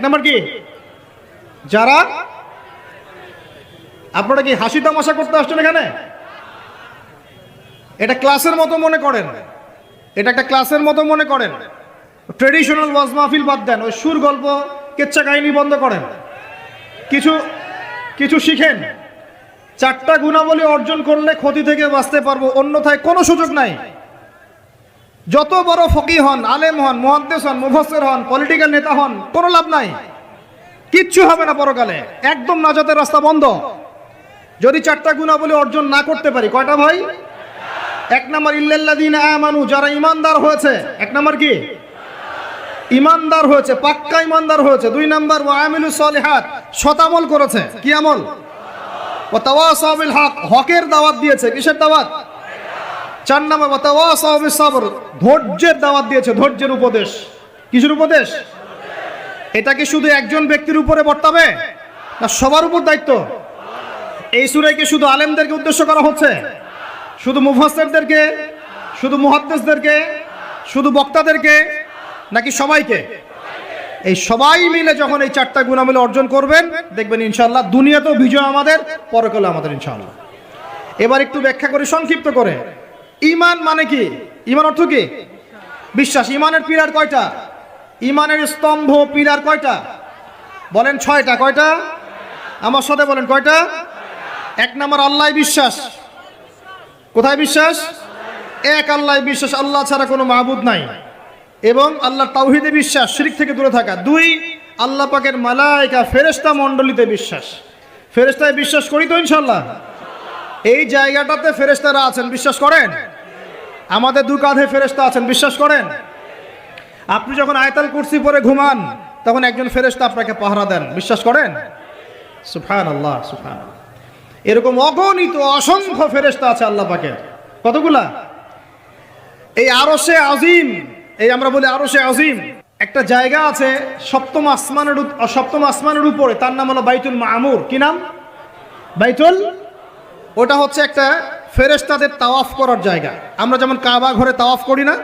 Speaker 1: নাম্বার কি? যারা, আপনারা কি হাসি তামাশা করতে আসছেন এখানে? এটা ক্লাসের মতো মনে করেন, এটা একটা ক্লাসের মতো মনে করেন। ট্রেডিশনাল ওয়াজ মাহফিল বাদ দেন, ওই সুর গল্প কেচ্চা কাহিনী বন্ধ করেন, কিছু শিখেন। 4টা গুণাবলী অর্জন করলে ক্ষতি থেকে বাঁচতে পারবো, অন্যথায় কোনো সুযোগ নাই। যত বড় ফকিহ হন, আলেম হন, মুহাদ্দিস হন, মুফাসসির হন, পলিটিক্যাল নেতা হন, কোনো লাভ নাই, কিচ্ছু হবে না পরকালে, একদম নাজাতের রাস্তা বন্ধ যদি 4টা গুণাবলী অর্জন না করতে পারি। কয়টা ভাই? 1 নাম্বার ইল্লাল্লাযীনা আমানু, যারা ঈমানদার হয়েছে। 1 নাম্বার কি? ঈমানদার হয়েছে, পাক্কা ঈমানদার হয়েছে। 2 নাম্বার ওয়া আমিলুস সলিহাত, সৎ আমল করেছে। কি আমল? ওয়া তাওয়াসাউ বিল হক, হকের দাওয়াত দিয়েছে। কিসের দাওয়াত? 4 নাম্বার ওয়া তাওয়াসাউ বিস সবর, ধৈর্যের দাওয়াত দিয়েছে, ধৈর্যের উপদেশ। কিসের উপদেশ? এটা কি শুধু একজন ব্যক্তির উপরে বর্তাবে, না সবার উপর দায়িত্ব? এই সূরায় কি শুধু আলেমদেরকে উদ্দেশ্য করা হচ্ছে? শুধু মুফাসসিরদেরকে, শুধু মুহাদ্দিসদেরকে, শুধু বক্তাদেরকে, নাকি সবাইকে? এই সবাই মিলে যখন এই 4টা গুণাবলী অর্জন করবেন, দেখবেন ইনশাআল্লাহ দুনিয়াতেও বিজয় আমাদের, পরকালে আমাদের ইনশাআল্লাহ। এবার একটু ব্যাখ্যা করি সংক্ষিপ্ত করে। ঈমান মানে কি? ঈমান অর্থ কি? বিশ্বাস। ঈমানের পিলার কয়টা? ঈমানের স্তম্ভ পিলার কয়টা? বলেন 6টা। কয়টা? আমার সাথে বলেন কয়টা? 1 নাম্বার আল্লাহ বিশ্বাস। কোথায় বিশ্বাস? এক আল্লাহ বিশ্বাস, আল্লাহ ছাড়া কোনো মাবুদ নাই, এবং আল্লাহর তাওহীদে বিশ্বাস, শিরক থেকে দূরে থাকা। 2 আল্লাহ পাকের মালায়েকা ফেরেশতা মণ্ডলীতে বিশ্বাস। ফেরেশতায় বিশ্বাস করি তো ইনশাআল্লাহ? এই জায়গাটাতে ফেরেশতারা আছেন, বিশ্বাস করেন? আমাদের 2 কাঁধে ফেরেশতা আছেন, বিশ্বাস করেন? আপনি যখন আয়াতুল কুরসি পড়ে ঘুমান, তখন একজন ফেরেশতা আপনাকে পাহারা দেন, বিশ্বাস করেন? সুবহানাল্লাহ, সুবহানাল্লাহ। এরকম অগণিত অসংখ্য ফেরেশতা আছে আল্লাহ পাকের। কতগুলা? এই আরশে আজিম, এই আমরা বলি আরশে আজিম, একটা জায়গা আছে 7ম আসমানের উপরে, তার নাম হলো বাইতুল মামুর। কি নাম? বাইতুল। ওটা হচ্ছে একটা ফেরেশতাদের তাওয়াফ করার জায়গা। আমরা যেমন কাবা ঘরে তাওয়াফ করি না?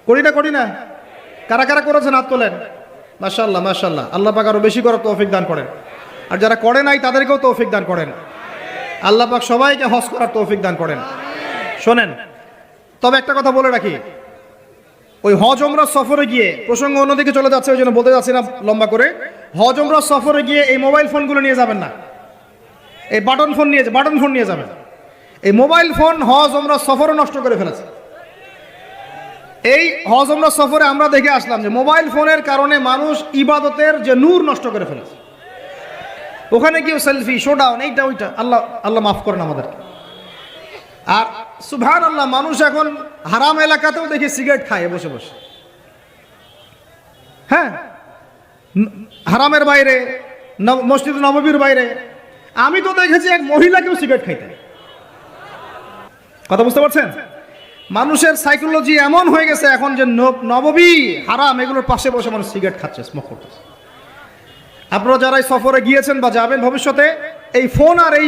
Speaker 1: করি না? কারা কারা করেছেন হাত তোলেন। মাশাআল্লাহ, মাশাআল্লাহ। আল্লাহ পাক আরো বেশি করার তৌফিক দান করেন, আর যারা করে নাই তাদেরকেও তৌফিক দান করেন। আল্লাহ পাক সবাইকে হজ করার তৌফিক দান করেন। শোনেন, তবে একটা কথা বলে রাখি, ওই হজ উমরা সফরে গিয়ে, প্রসঙ্গ অন্যদিকে চলে যাচ্ছে ওই জন্য বলতে যাচ্ছি না লম্বা করে, হজ উমরা সফরে গিয়ে এই মোবাইল ফোনগুলো নিয়ে যাবেন না, এই বাটন ফোন নিয়ে যাবেন। এই মোবাইল ফোন হজ উমরা সফরও নষ্ট করে ফেলেছে। এই হজ উমরা সফরে আমরা দেখে আসলাম যে মোবাইল ফোনের কারণে মানুষ ইবাদতের যে নূর নষ্ট করে ফেলেছে। ওখানে গিয়ে সেলফি, শোডাউন, এইটা ওইটা, আল্লাহ মাফ করেন আমাদেরকে। আর সুবহানাল্লাহ, মানুষ এখন হারাম এলাকাতেও দেখি সিগারেট খায় বসে বসে। হ্যাঁ, হারামের বাইরে, মসজিদ নববীর বাইরে আমি তো দেখেছি এক মহিলাকেও সিগারেট খাইতে। কথা বুঝতে পারছেন? মানুষের সাইকোলজি এমন হয়ে গেছে এখন যে নববী হারাম এগুলোর পাশে বসে মানুষ সিগারেট খাচ্ছে, স্মোক করতেছে। আপনারা যারা এই সফরে গিয়েছেন বা যাবেন ভবিষ্যতে, এই ফোন আর এই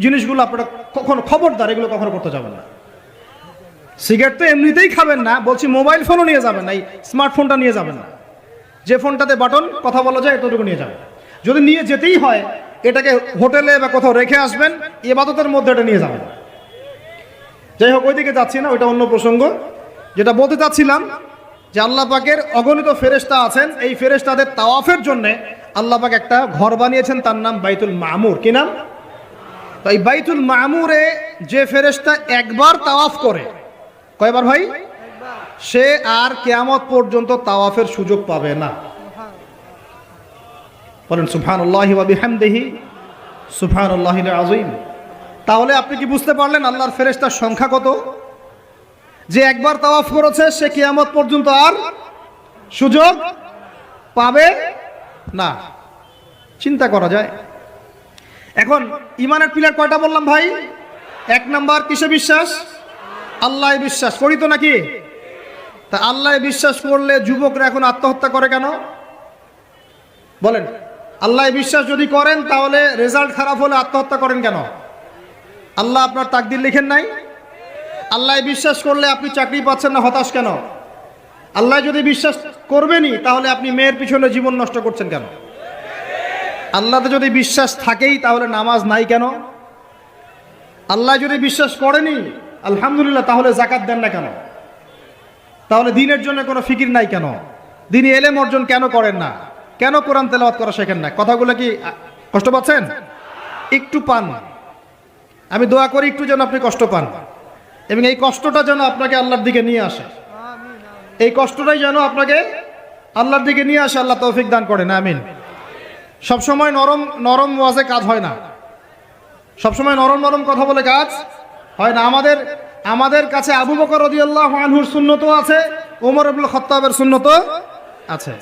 Speaker 1: জিনিসগুলো আপনারা কখনো, খবরদার এগুলো কখনো করতে যাবেন না। সিগারেট তো এমনিতেই খাবেন না, বলছি মোবাইল ফোনও নিয়ে যাবেন না, এই স্মার্টফোনটা নিয়ে যাবেন না। যে ফোনটাতে বাটন কথা বলা যায় এতটুকু নিয়ে যাবেন। যদি নিয়ে যেতেই হয় এটাকে হোটেলে বা কোথাও রেখে আসবেন, ইবাদতের মধ্যে এটা নিয়ে যাবেন। যাই হোক, ওইদিকে যাচ্ছি না, ওইটা অন্য প্রসঙ্গ। যেটা বলতে চাচ্ছিলাম যে আল্লাহ পাকের অগণিত ফেরেশতা আছেন, এই ফেরেশতাদের তাওয়াফের জন্য আল্লাহ পাক একটা ঘর বানিয়েছেন, তার নাম বাইতুল মামুর। কি নাম? তো এই বাইতুল মামুরে যে ফেরেশতা একবার তাওয়াফ করে, কয়বার ভাই? সে আর কিয়ামত পর্যন্ত তাওয়াফের সুযোগ পাবে না। বলেন সুবহানাল্লাহি ওয়া বিহামদিহি সুবহানাল্লাহিল আযীম। তাহলে আপনি কি বুঝতে পারলেন আল্লাহর ফেরেশতার সংখ্যা কত? যে একবার তাওয়াফ করেছে সে কিয়ামত পর্যন্ত আর সুযোগ পাবে না। চিন্তা করা যায়। এখন ইমানের পিলার কয়টা বললাম ভাই? 1 নাম্বার কিসে বিশ্বাস? আল্লাহে বিশ্বাস করি তো নাকি? তা আল্লাহে বিশ্বাস করলে যুবকরা এখন আত্মহত্যা করে কেন? বলেন, আল্লাহে বিশ্বাস যদি করেন তাহলে রেজাল্ট খারাপ হলে আত্মহত্যা করেন কেন? আল্লাহ আপনার তাকদির লিখেন নাই? আল্লাহে বিশ্বাস করলে আপনি চাকরি পাচ্ছেন না, হতাশ কেন? আল্লাহ যদি বিশ্বাস করবেনই তাহলে আপনি মেয়ের পিছনে জীবন নষ্ট করছেন কেন? আল্লাহতে যদি বিশ্বাস থাকেই তাহলে নামাজ নাই কেন? আল্লাহ যদি বিশ্বাস করেনি আলহামদুলিল্লাহ, তাহলে যাকাত দেন না কেন? তাহলে দ্বীনের জন্য কোনো ফিকির নাই কেন? দ্বীনি ইলম অর্জন কেন করেন না? কেন কোরআন তেলাওয়াত করা শেখেন না? কথাগুলো কি কষ্ট পাচ্ছেন? একটু পান। আমি দোয়া করি একটু যেন আপনি কষ্ট পান, এবং এই কষ্টটা যেন আপনাকে আল্লাহর দিকে নিয়ে আসে। এই কষ্টটাই যেন আপনাকে আল্লাহর দিকে নিয়ে আসে। আল্লাহ তৌফিক দান করেন, আমিন। সবসময় নরম নরম ওয়াজে কাজ হয় না, সবসময় নরম নরম কথা বলে কাজ হয় না। আমাদের কাছে আবু বকর রাদিয়াল্লাহু আনহুর সুন্নতও আছে, ওমর ইবনে খাত্তাবের সুন্নতও আছে।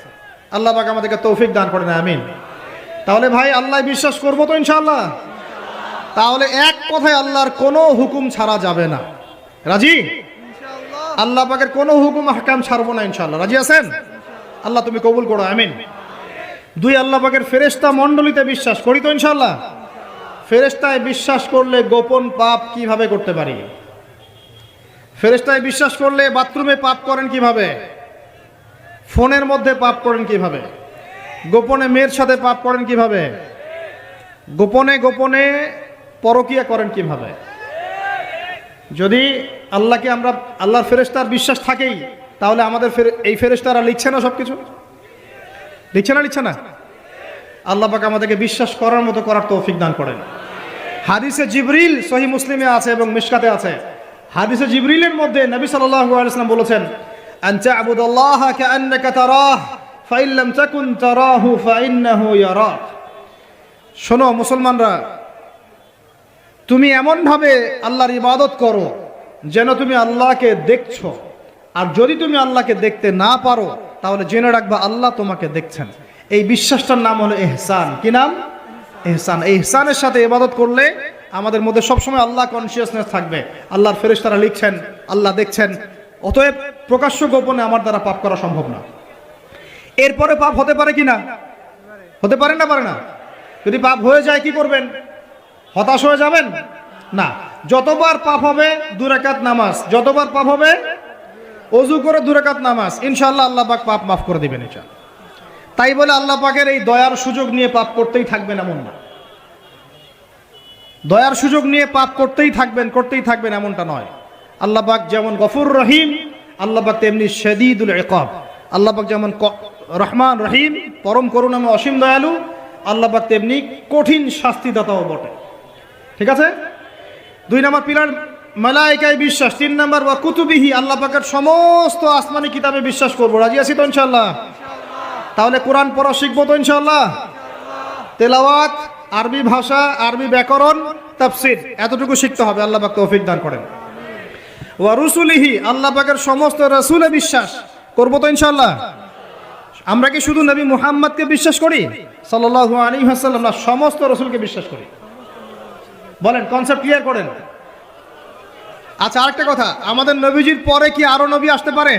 Speaker 1: আল্লাহ পাক আমাদেরকে তৌফিক দান করেন, আমিন। তাহলে ভাই আল্লাহ বিশ্বাস করবো তো ইনশাআল্লাহ? তাহলে এক কথায় আল্লাহর কোনো হুকুম ছাড়া যাবে না। রাজি? আল্লাহ পাকের কোনো হুকুম আহকাম ছাড়বো না ইনশাআল্লাহ। রাজি আছেন? আল্লাহ তুমি কবুল করো, আমিন। 2, আল্লাহ পাকের ফেরেশতা মণ্ডলীতে বিশ্বাস করি তো ইনশাআল্লাহ? ফেরেশতায় বিশ্বাস করলে গোপন পাপ কিভাবে করতে পারি? ফেরেশতায় বিশ্বাস করলে বাথরুমে পাপ করেন কিভাবে? ফোনের মধ্যে পাপ করেন কিভাবে? গোপনে মেয়ের সাথে পাপ করেন কিভাবে? গোপনে গোপনে পরকিয়া করেন কিভাবে? যদি আল্লাহকে আমরা, আল্লাহর ফেরেশতার বিশ্বাস থাকেই, তাহলে আমাদের এই ফেরেশতারা লিখছে না সব কিছু? লিখছে না? আল্লাহ পাক আমাদেরকে বিশ্বাস করার মতো করার তৌফিক দান করেন। হাদিসে জিবরিল সহিহ মুসলিমে আছে এবং মিশকাতে আছে। হাদিসে জিবরিলের মধ্যে নবী সাল্লাল্লাহু আলাইহি ওয়াসাল্লাম বলেছেন, আন তা'বুদাল্লাহা কাআন্নাকা তারাহ ফাইন লাম তাকুন তারাহু ফাইন্নাহু ইয়ারাক। শোনো মুসলমানরা, তুমি এমন ভাবে আল্লাহর ইবাদত করো যেন তুমি আল্লাহকে দেখছো, আর যদি তুমি আল্লাহকে দেখতে না পারো তাহলে জেনে রাখবা আল্লাহ তোমাকে দেখছেন। এই বিশ্বাসটার নাম হলো ইহসান। কি নাম? ইহসান। এই ইহসানের সাথে ইবাদত করলে আমাদের মধ্যে সবসময় আল্লাহ কনসিয়াসনেস থাকবে। আল্লাহর ফেরেশতারা লিখছেন, আল্লাহ দেখছেন। অতএব প্রকাশ্য গোপনে আমার দ্বারা পাপ করা সম্ভব না। এরপরে পাপ হতে পারে কি না? হতে পারে না? পারে না? যদি পাপ হয়ে যায় কি করবেন? হতাশ হয়ে যাবেন না। যতবার পাপ হবে 2 রাকাত নামাজ, যতবার পাপ হবে ওযু করে 2 রাকাত নামাজ, ইনশাআল্লাহ আল্লাহ পাক পাপ মাফ করে দিবেন ইনশাআল্লাহ। তাই বলে আল্লাহ পাকের এই দয়ার সুযোগ নিয়ে পাপ করতেই থাকবেন এমন না। দয়ার সুযোগ নিয়ে পাপ করতেই থাকবেন এমনটা নয়। আল্লাহ পাক যেমন গফুর রহিম, আল্লাহ পাক তেমনি শাদীদুল ইকাব। আল্লাহ পাক যেমন রহমান রহিম, পরম করুণাময় অসীম দয়ালু, আল্লাহ পাক তেমনি কঠিন শাস্তিদাতাও বটে। ঠিক আছে? 2 নম্বর পিলার মালায়েকায় বিশ্বাস। 3 নম্বর ওয়া কুতুবিহি, আল্লাহ পাকের সমস্ত আসমানি কিতাবে বিশ্বাস করব। রাজি আছি তো ইনশাআল্লাহ? তাহলে কোরআন পড়া শিখবো তো ইনশাআল্লাহ? তেলাওয়াত, আরবি ভাষা, আরবি ব্যাকরণ, তাফসীর এতটুকু শিখতে হবে। আল্লাহ পাক তৌফিক দান করেন। ওয়া রুসুলিহি, আল্লাহ পাকের সমস্ত রাসূলে বিশ্বাস করব তো ইনশাআল্লাহ? আমরা কি শুধু নবী মুহাম্মদকে বিশ্বাস করি সাল্লাল্লাহু আলাইহি ওয়াসাল্লাম, না সমস্ত রাসূলকে বিশ্বাস করি? বলেন, কনসেপ্ট ক্লিয়ার করেন। আচ্ছা, আরেকটা কথা, আমাদের নবীজির পরে কি আরো নবী আসতে পারে?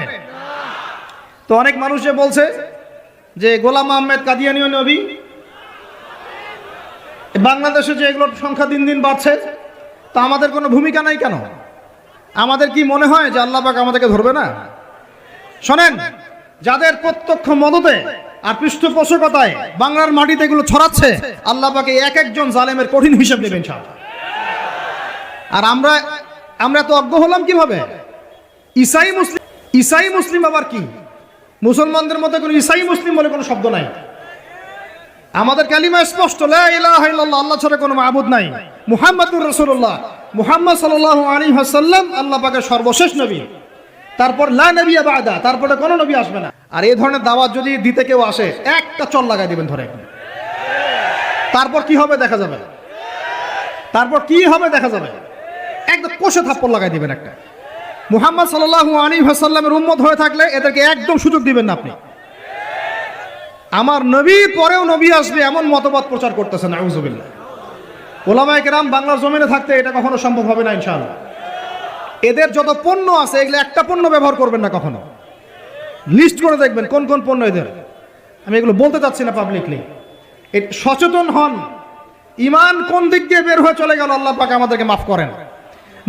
Speaker 1: তো অনেক মানুষ যে বলছে যে গোলাম আহমেদ কাদিয়ানীও নবী, বাংলাদেশে যে এগুলোর সংখ্যা দিন দিন বাড়ছে, তা আমাদের কোনো ভূমিকা নাই কেন? আমাদের কি মনে হয় যে আল্লাহ পাক আমাদেরকে ধরবে না? শোনেন, যাদের প্রত্যক্ষ মদতে আর পৃষ্ঠপোষকতায় বাংলার মাটিতে এগুলো ছড়াচ্ছে, আল্লাহ পাক এক একজন জালেমের কঠিন হিসাব নেবেন ইনশাআল্লাহ। আর আমরা তো অজ্ঞ হলাম কিভাবে? ঈসাই মুসলিম আবার কি? মুসলমানদের মধ্যে কোনো ঈসাই মুসলিম বলে কোনো শব্দ নাই। আমাদের কালিমা স্পষ্ট, লা ইলাহা ইল্লাল্লাহ, আল্লাহ ছাড়া কোনো মাবুদ নাই, মুহাম্মাদুর রাসূলুল্লাহ, মুহাম্মদ সাল্লাল্লাহু আলাইহি ওয়াসাল্লাম আল্লাহ পাকের সর্বশেষ নবী। তারপর লা নবিয়্যা বা'দা, তারপরে কোনো নবী আসবে না। আর এই ধরনের দাওয়াত যদি দিতে কেউ আসে, একটা চল লাগাই দিবেন ধরে। তারপর কি হবে দেখা যাবে, একদম কষে থাপ্পড় লাগাই দিবেন একটা। মুহাম্মদ সাল্লাল্লাহু আলাইহি ওয়াসাল্লামের উম্মত হয়ে থাকলে এদেরকে একদম সুযোগ দিবেন না আপনি। আমার নবীর পরেও নবী আসবে এমন মতবাদ প্রচার করতেছেন, আউযুবিল্লাহ। ওলামায়ে কেরাম বাংলার জমিনে থাকতে এটা কখনো সম্ভব হবে না ইনশাআল্লাহ। এদের যত পণ্য আছে, এগুলো একটা পণ্য ব্যবহার করবেন না কখনো। লিস্ট করে দেখবেন কোন কোন পণ্য এদের। আমি এগুলো বলতে চাচ্ছি না পাবলিকলি। সচেতন হন, ইমান কোন দিক দিয়ে বের হয়ে চলে গেল, আল্লাহ পাক আমাদেরকে মাফ করেন।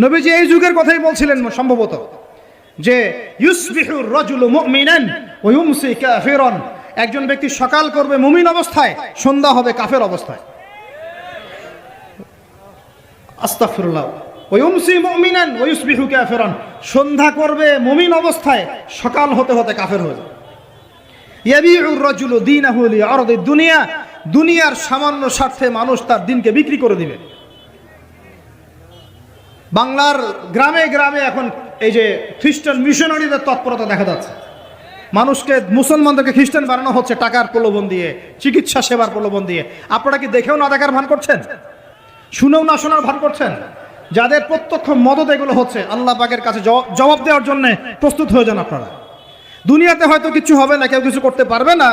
Speaker 1: নবীজি এই যুগের কথাই বলছিলেন সম্ভবত, যে ইউসবিহুর রাজুলু মুমিনান ওয়া ইউমসি কাফিরান, একজন ব্যক্তি সকাল করবে মুমিন অবস্থায়, সন্ধ্যা হবে কাফের অবস্থায়। আস্তাগফিরুল্লাহ। ওয়া ইউমসি মুমিনান ওয়া ইউসবিহু কাফিরান, সন্ধ্যা করবে মুমিন অবস্থায়, সকাল হতে হতে কাফের হয়ে যাবে। ইয়াবিউর রাজুলু দীনাহু লিআরদিদ দুনিয়া, দুনিয়ার সামান্য স্বার্থে মানুষ তার দিনকে বিক্রি করে দিবে। বাংলার গ্রামে গ্রামে এখন এই যে খ্রিস্টান মিশনারিদের তৎপরতা দেখা যাচ্ছে। মানুষকে, মুসলমানদেরকে খ্রিস্টান বানানো হচ্ছে টাকার প্রলোভন দিয়ে, চিকিৎসা সেবার প্রলোভন দিয়ে। আপনারা কি দেখেও না দেখার ভান করছেন, শুনেও না শোনার ভান করছেন? যাদের প্রত্যক্ষ মদত এগুলো হচ্ছে, আল্লাহ পাকের কাছে জবাব দেওয়ার জন্য প্রস্তুত হয়ে যান আপনারা। দুনিয়াতে হয়তো কিছু হবে না, কেউ কিছু করতে পারবে না,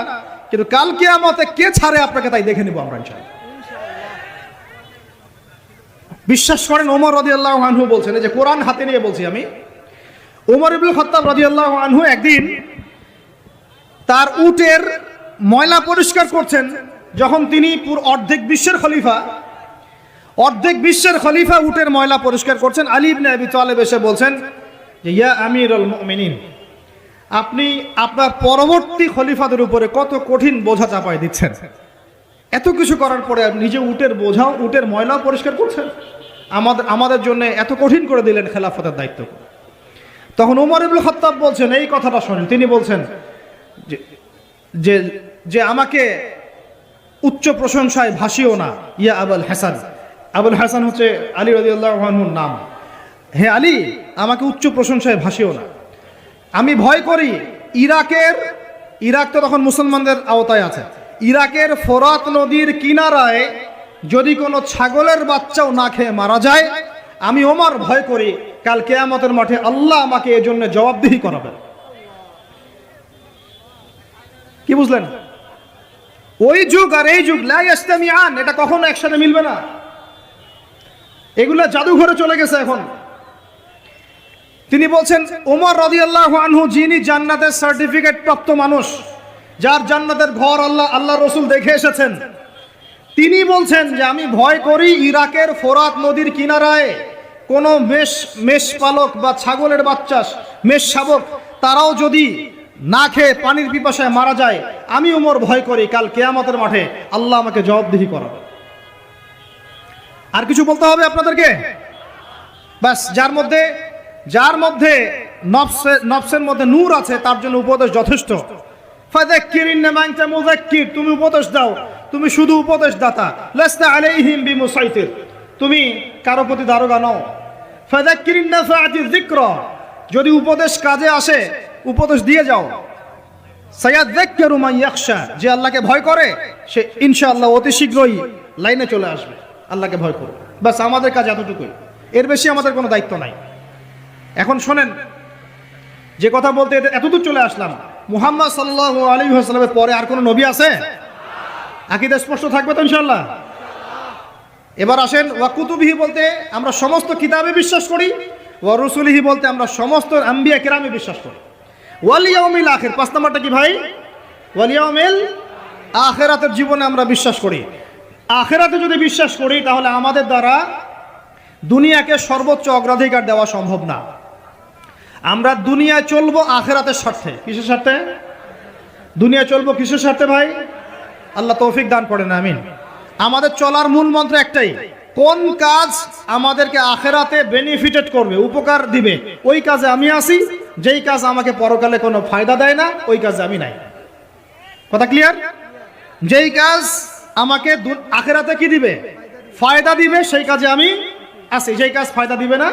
Speaker 1: কিন্তু কাল কিয়ামতে কে ছাড়ে আপনাকে তাই দেখে নিব আমরা ইনশাআল্লাহ। বিশ্বাস করেন, ওমর রাদিয়াল্লাহু আনহু বলছেন, এই যে কোরআন হাতে নিয়ে বলছি আমি, ওমর ইবনে খাত্তাব রাদিয়াল্লাহু আনহু একদিন তার উটের ময়লা পরিষ্কার করছেন, যখন তিনি অর্ধেক বিশ্বের খলিফা উটের ময়লা পরিষ্কার করছেন। আলী ইবনে আবি তালেব এসে বলছেন যে, ইয়া আমিরুল মুমিনিন, আপনি আপনার পরবর্তী খলিফাদের উপরে কত কঠিন বোঝা চাপাই দিচ্ছেন। এত কিছু করার পরে নিজে উটের বোঝাও, উটের ময়লাও পরিষ্কার করছেন, আমাদের জন্য এত কঠিন করে দিলেন খেলাফতের দায়িত্ব। তখন ওমর ইবনে খাত্তাব বলছেন, এই কথাটা শোনেন। তিনি বলছেন যে আমাকে উচ্চ প্রশংসায় ভাসিও না, ইয়া আবুল হাসান। আবুল হাসান হচ্ছে আলী রাদিয়াল্লাহু আনহুর নাম। হে আলী, আমাকে উচ্চ প্রশংসায় ভাসিও না। আমি ভয় করি ইরাক তো তখন মুসলমানদের আওতায় আছে, ইরাকের ফোরাত নদীর কিনারায় যদি কোনো ছাগলের বাচ্চাও না খেয়ে মারা যায়, আমি ওমর ভয় করি কাল কিয়ামতের মাঠে আল্লাহ আমাকে এর জন্য জবাবদিহি করাবেন। কি বুঝলেন? ওই যুগ আর এই যুগ লা ইস্তামিআন, এটা কখনো একসাথে মিলবে না। এগুলা জাদুঘরে চলে গেছে এখন। তিনি বলছেন, ওমর রাদিয়াল্লাহু আনহু যিনি জান্নাতের সার্টিফিকেট প্রাপ্ত মানুষ, যার জান্নাতের ঘর আল্লাহ রসুল দেখে এসেছেন, তিনি বলছেন যে আমি ভয় করি ইরাকের ফোরাত নদীর কিনারায় কোনো মেষপালক বা ছাগলের বাচ্চা, মেষ শাবক, তারাও যদি না খেয়ে পানির পিপাসায় মারা যায়, আমি ওমর ভয় করি কাল কিয়ামতের মাঠে আল্লাহ আমাকে জবাবদিহি করাবে। আর কিছু বলতে হবে আপনাদেরকে? বাস, যার মধ্যে নফসের মধ্যে নূর আছে, তার জন্য উপদেশ যথেষ্ট। ফাযাক্কির ইন্নামা আনতা মুযাক্কির, তুমি উপদেশ দাও, তুমি শুধু উপদেশ দাতা। লাস্তা আলাইহিম বিমুসাইতির, তুমি কারো প্রতি দারোগা নও। ফাযাক্কির ইন্নাফাআতিয যিকরা, যদি উপদেশ কাজে আসে উপদেশ দিয়ে যাও। সায়াযাক্কারু মান ইয়াখশা, যে আল্লাহকে ভয় করে সে ইনশাআল্লাহ অতি শীঘ্রই লাইনে চলে আসবে। আল্লাহকে ভয় করো, বাস আমাদের কাজ এতটুকুই, এর বেশি আমাদের কোনো দায়িত্ব নাই। এখন শোনেন, যে কথা বলতে এতদূর চলে আসলাম, মুহাম্মদ সাল্লাল্লাহু আলাইহি ওয়াসাল্লামের পরে আর কোনো নবী আছে? আকীদা স্পষ্ট থাকবে তো ইনশাআল্লাহ? এবার আসেন, ওয়া কুতুবিহি বলতে আমরা সমস্ত কিতাবে বিশ্বাস করি, ওয়া রুসুলিহি বলতে আমরা সমস্ত আম্বিয়া কিরামে বিশ্বাস করি। ওয়াল ইয়াউমিল আখির, 5 নম্বরটা কি ভাই? ওয়াল ইয়াউমিল আখিরাতের জীবনে আমরা বিশ্বাস করি। আখিরাতে যদি বিশ্বাস করি তাহলে আমাদের দ্বারা দুনিয়াকে সর্বোচ্চ অগ্রাধিকার দেওয়া সম্ভব না। আমরা দুনিয়ায় চলবো আখিরাতের স্বার্থে। কিসের স্বার্থে? দুনিয়ায় চলবো কিসের স্বার্থে ভাই? আল্লাহ তৌফিক দান করেন, আমিন। আমাদের চলার মূল মন্ত্র একটাই, কোন কাজ আমাদেরকে আখিরাতে বেনিফিটেড করবে, উপকার দিবে, ওই কাজে আমি আসি। যেই কাজ আমাকে পরকালে কোনো ফায়দা দেয় না, ওই কাজে আমি নাই। কথা ক্লিয়ার? যেই কাজ আমাকে আখিরাতে কি দিবে, ফায়দা দিবে, সেই কাজে আমি আসি। যেই কাজ ফায়দা দিবে না,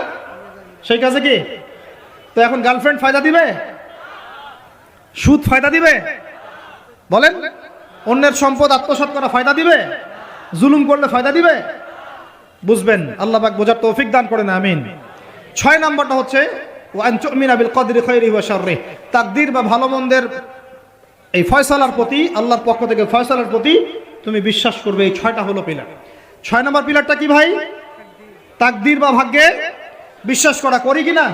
Speaker 1: সেই কাজে কি? তো এখন গার্লফ্রেন্ড ফায়দা দিবে? সুদ ফায়দা দিবে? বলেন। অন্যের সম্পদ আত্মসাৎ করা ফায়দা দিবে? জুলুম করলে ফায়দা দিবে? বুঝবেন, আল্লাহ পাক বোঝার তৌফিক দান করেন, আমিন। 6 নম্বরটা হচ্ছে ওয়া আন তুমিনা বিল কদরি খাইরিহি ওয়া শাররিহি, তাকদীর বা ভালো মন্দের এই ফয়সালার প্রতি, আল্লাহর পক্ষ থেকে ফয়সালার প্রতি তুমি বিশ্বাস করবে। এই 6টা হলো পিলার। 6 নম্বর পিলারটা কি ভাই? তাকদীর বা ভাগ্যে বিশ্বাস করা। করি কিনা?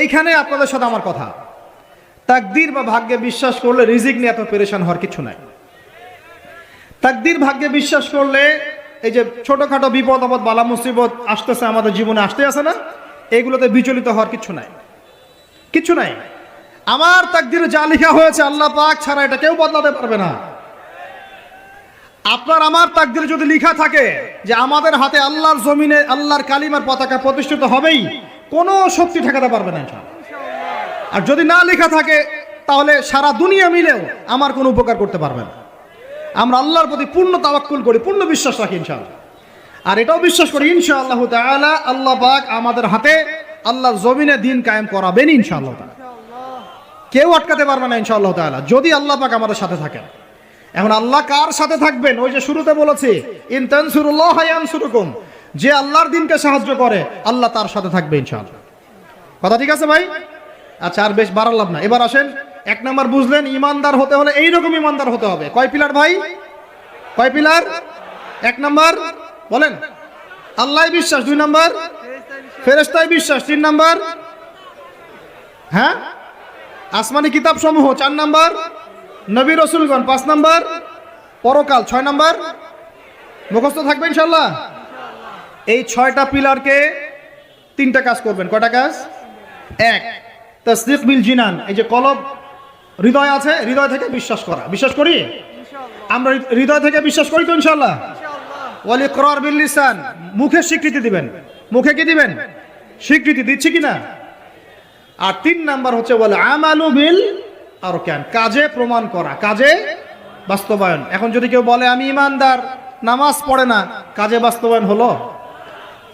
Speaker 1: এইখানে আপনাদের সাথে আমার কথা। তাকদীর বা ভাগ্যে বিশ্বাস করলে রিজিক নিয়ে এত পেরেশান হওয়ার কিছু নাই। তাকদীর ভাগ্যে বিশ্বাস করলে এই যে ছোটখাটো বিপদ আপদ বালা মুসিবত আসতেছে আমাদের জীবনে, আসতে আসে না, এগুলোতে বিচলিত হওয়ার কিছু নাই, কিছু নাই। আমার তাকদীরে যা লেখা হয়েছে আল্লাহ পাক ছাড়া এটা কেউ বদলাতে পারবে না। আপনার আমার তাকদীরে যদি লেখা থাকে যে আমাদের হাতে আল্লাহর জমিনে আল্লাহর কালিমার পতাকা প্রতিষ্ঠিত হবেই, কোনো শক্তি ঠেকাতে পারবে না ইনশাআল্লাহ। আর যদি না লেখা থাকে তাহলে সারা দুনিয়া মিলেও আমার কোনো উপকার করতে পারবে না। আমরা আল্লাহর প্রতি পূর্ণ তাওয়াক্কুল করি, পূর্ণ বিশ্বাস রাখি ইনশাআল্লাহ। আর এটাও বিশ্বাস করি ইনশাআল্লাহ তাআলা আল্লাহ পাক আমাদের হাতে আল্লাহর জমিনে দিন কায়েম করাবেন ইনশাআল্লাহ তাআলা। কেউ আটকাতে পারবে না ইনশাআল্লাহ তাআলা, যদি আল্লাহ পাক আমাদের সাথে থাকেন। এখন আল্লাহ কার সাথে থাকবেন? ওই যে শুরুতে বলেছি, ইন তানসুরুল্লাহ ইয়ানসুরুকুম, যে আল্লাহর দিনকে সাহায্য করে আল্লাহ তার সাথে থাকবে ইনশাআল্লাহ। কথা ঠিক আছে ভাই? আচ্ছা, আর বেশ বাড়ালাম না। এবার আসেন, 1 নম্বর বুঝলেন, ইমানদার হতে হলে এইরকম ইমানদার হতে হবে। কয় পিলার ভাই? কয় পিলার? 1 নম্বর বলেন আল্লাহ বিশ্বাস, 2 নম্বর ফেরেশতায় বিশ্বাস, 3 নম্বর হ্যাঁ আসমানি কিতাব সমূহ, 4 নম্বর নবী রাসূলগণ, 5 নম্বর পরকাল, 6 নম্বর মুখস্থ থাকবে ইনশাআল্লাহ। এই 6টা পিলারকে 3টা কাজ করবেন। কয়টা কাজ? 1, তাসদীক বিল জিনান, এই যে কলব হৃদয় আছে, হৃদয় থেকে বিশ্বাস করা। বিশ্বাস করি আমরা, হৃদয় থেকে বিশ্বাস করি তো ইনশাআল্লাহ। ওয়াল ইকরার বিল লিসান, মুখে স্বীকৃতি দিবেন। মুখে কি দিবেন? স্বীকৃতি দিচ্ছি কিনা। আর 3 নাম্বার হচ্ছে ওয়াল আমালু বিল আরকান, কাজে প্রমাণ করা, কাজে বাস্তবায়ন। এখন যদি কেউ বলে আমি ইমানদার, নামাজ পড়ে না, কাজে বাস্তবায়ন হলো?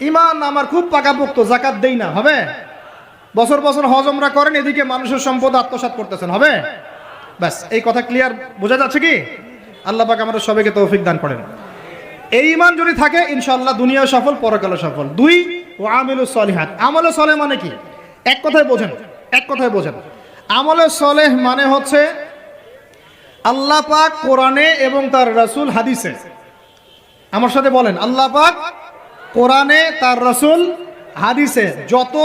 Speaker 1: ইমান আমার খুব পাকাপোক্ত, যাকাত দেই না, হবে? বছর বছর হজ উমরা করেন, এদিকে মানুষের সম্পদ আত্মসাৎ করতেছেন, হবে? ব্যাস, এই কথা ক্লিয়ার বোঝা যাচ্ছে কি? আল্লাহ পাক আমাদের সবাইকে তৌফিক দান করেন। এই ঈমান যদি থাকে ইনশাআল্লাহ দুনিয়াও সফল, পরকালও সফল। 2, ওয়া আমিলুস সলিহাত, আমলে সলেহ মানে কি? এক কথায় বোঝেন, এক কথায় বোঝেন। আমলে সলেহ মানে হচ্ছে আল্লাহ পাক কোরআনে এবং তার রাসূল হাদিসে, আমার সাথে বলেন, আল্লাহ পাক কোরআনে তার রাসূল হাদিসে যত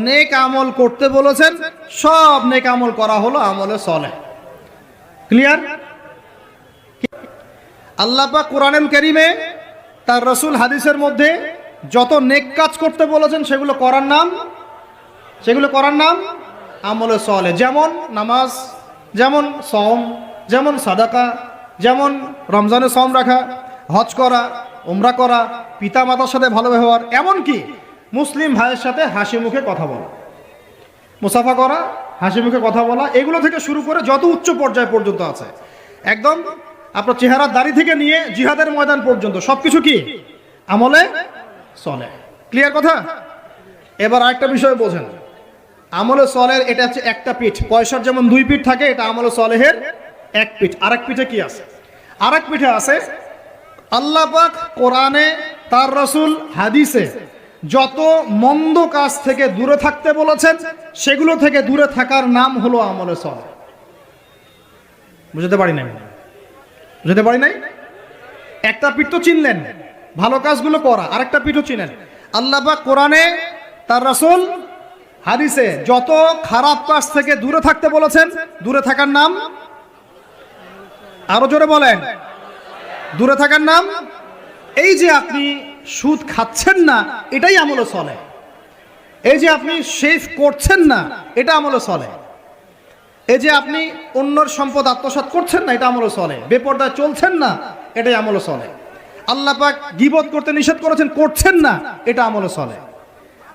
Speaker 1: নেক আমল করতে বলেছেন সব নেক আমল করা হলো আমলে সলেহ। ক্লিয়ার? আল্লাহ পাক কোরআনুল কারীমে তার রাসূল হাদিসের মধ্যে যত নেক কাজ করতে বলেছেন সেগুলো করার নাম আমলে সলেহ। যেমন নামাজ, যেমন সওম, যেমন সাদাকা, যেমন রমজানে সওম রাখা, হজ করা, উমরা করা, পিতা মাতার সাথে ভালো ব্যবহার, এমনকি মুসলিম ভাইয়ের সাথে হাসি মুখে কথা বলা, মুসাফা করা, হাসি মুখে কথা বলা, এগুলো থেকে শুরু করে যত উচ্চ পর্যায় পর্যন্ত আছে, একদম আপনার চেহারা দাড়ি থেকে নিয়ে জিহাদের ময়দান পর্যন্ত সবকিছু কি আমলে সলেহ। ক্লিয়ার কথা? এবার আরেকটা বিষয় বোঝেন, আমলে সলেহের এটা হচ্ছে একটা পিঠ। পয়সার যেমন 2 পিঠ থাকে, এটা আমলে সলেহের 1 পিঠ। আরেক পিঠে কি আছে? আরেক পিঠে আছে আল্লাহ পাক কোরআনে তার রাসূল হাদিসে যত মন্দ কাজ থেকে দূরে থাকতে বলেছেন সেগুলো থেকে দূরে থাকার নাম হলো আমলে সলেহ। বুঝতে পারি নাই? একটা পিঠ তো চিনলেন, ভালো কাজগুলো করা, আরেকটা পিঠও চিনেন। আল্লাহ পাক কোরআনে তার রাসূল হাদিসে যত খারাপ কাজ থেকে দূরে থাকতে বলেছেন, দূরে থাকার নাম, আরো জোরে বলেন, দূরে থাকার নাম। এই যে আপনি সুদ খাচ্ছেন না, এটাই আমলে চলে। এই যে আপনি শেভ করছেন না, এটা আমলে চলে। এই যে আপনি অন্যর সম্পদ আত্মসাৎ করছেন না, এটা আমলে চলে। বেপরদায় চলছেন না, এটাই আমলে চলে। আল্লাহ পাক গীবত করতে নিষেধ করেছেন, করছেন না, এটা আমলে চলে।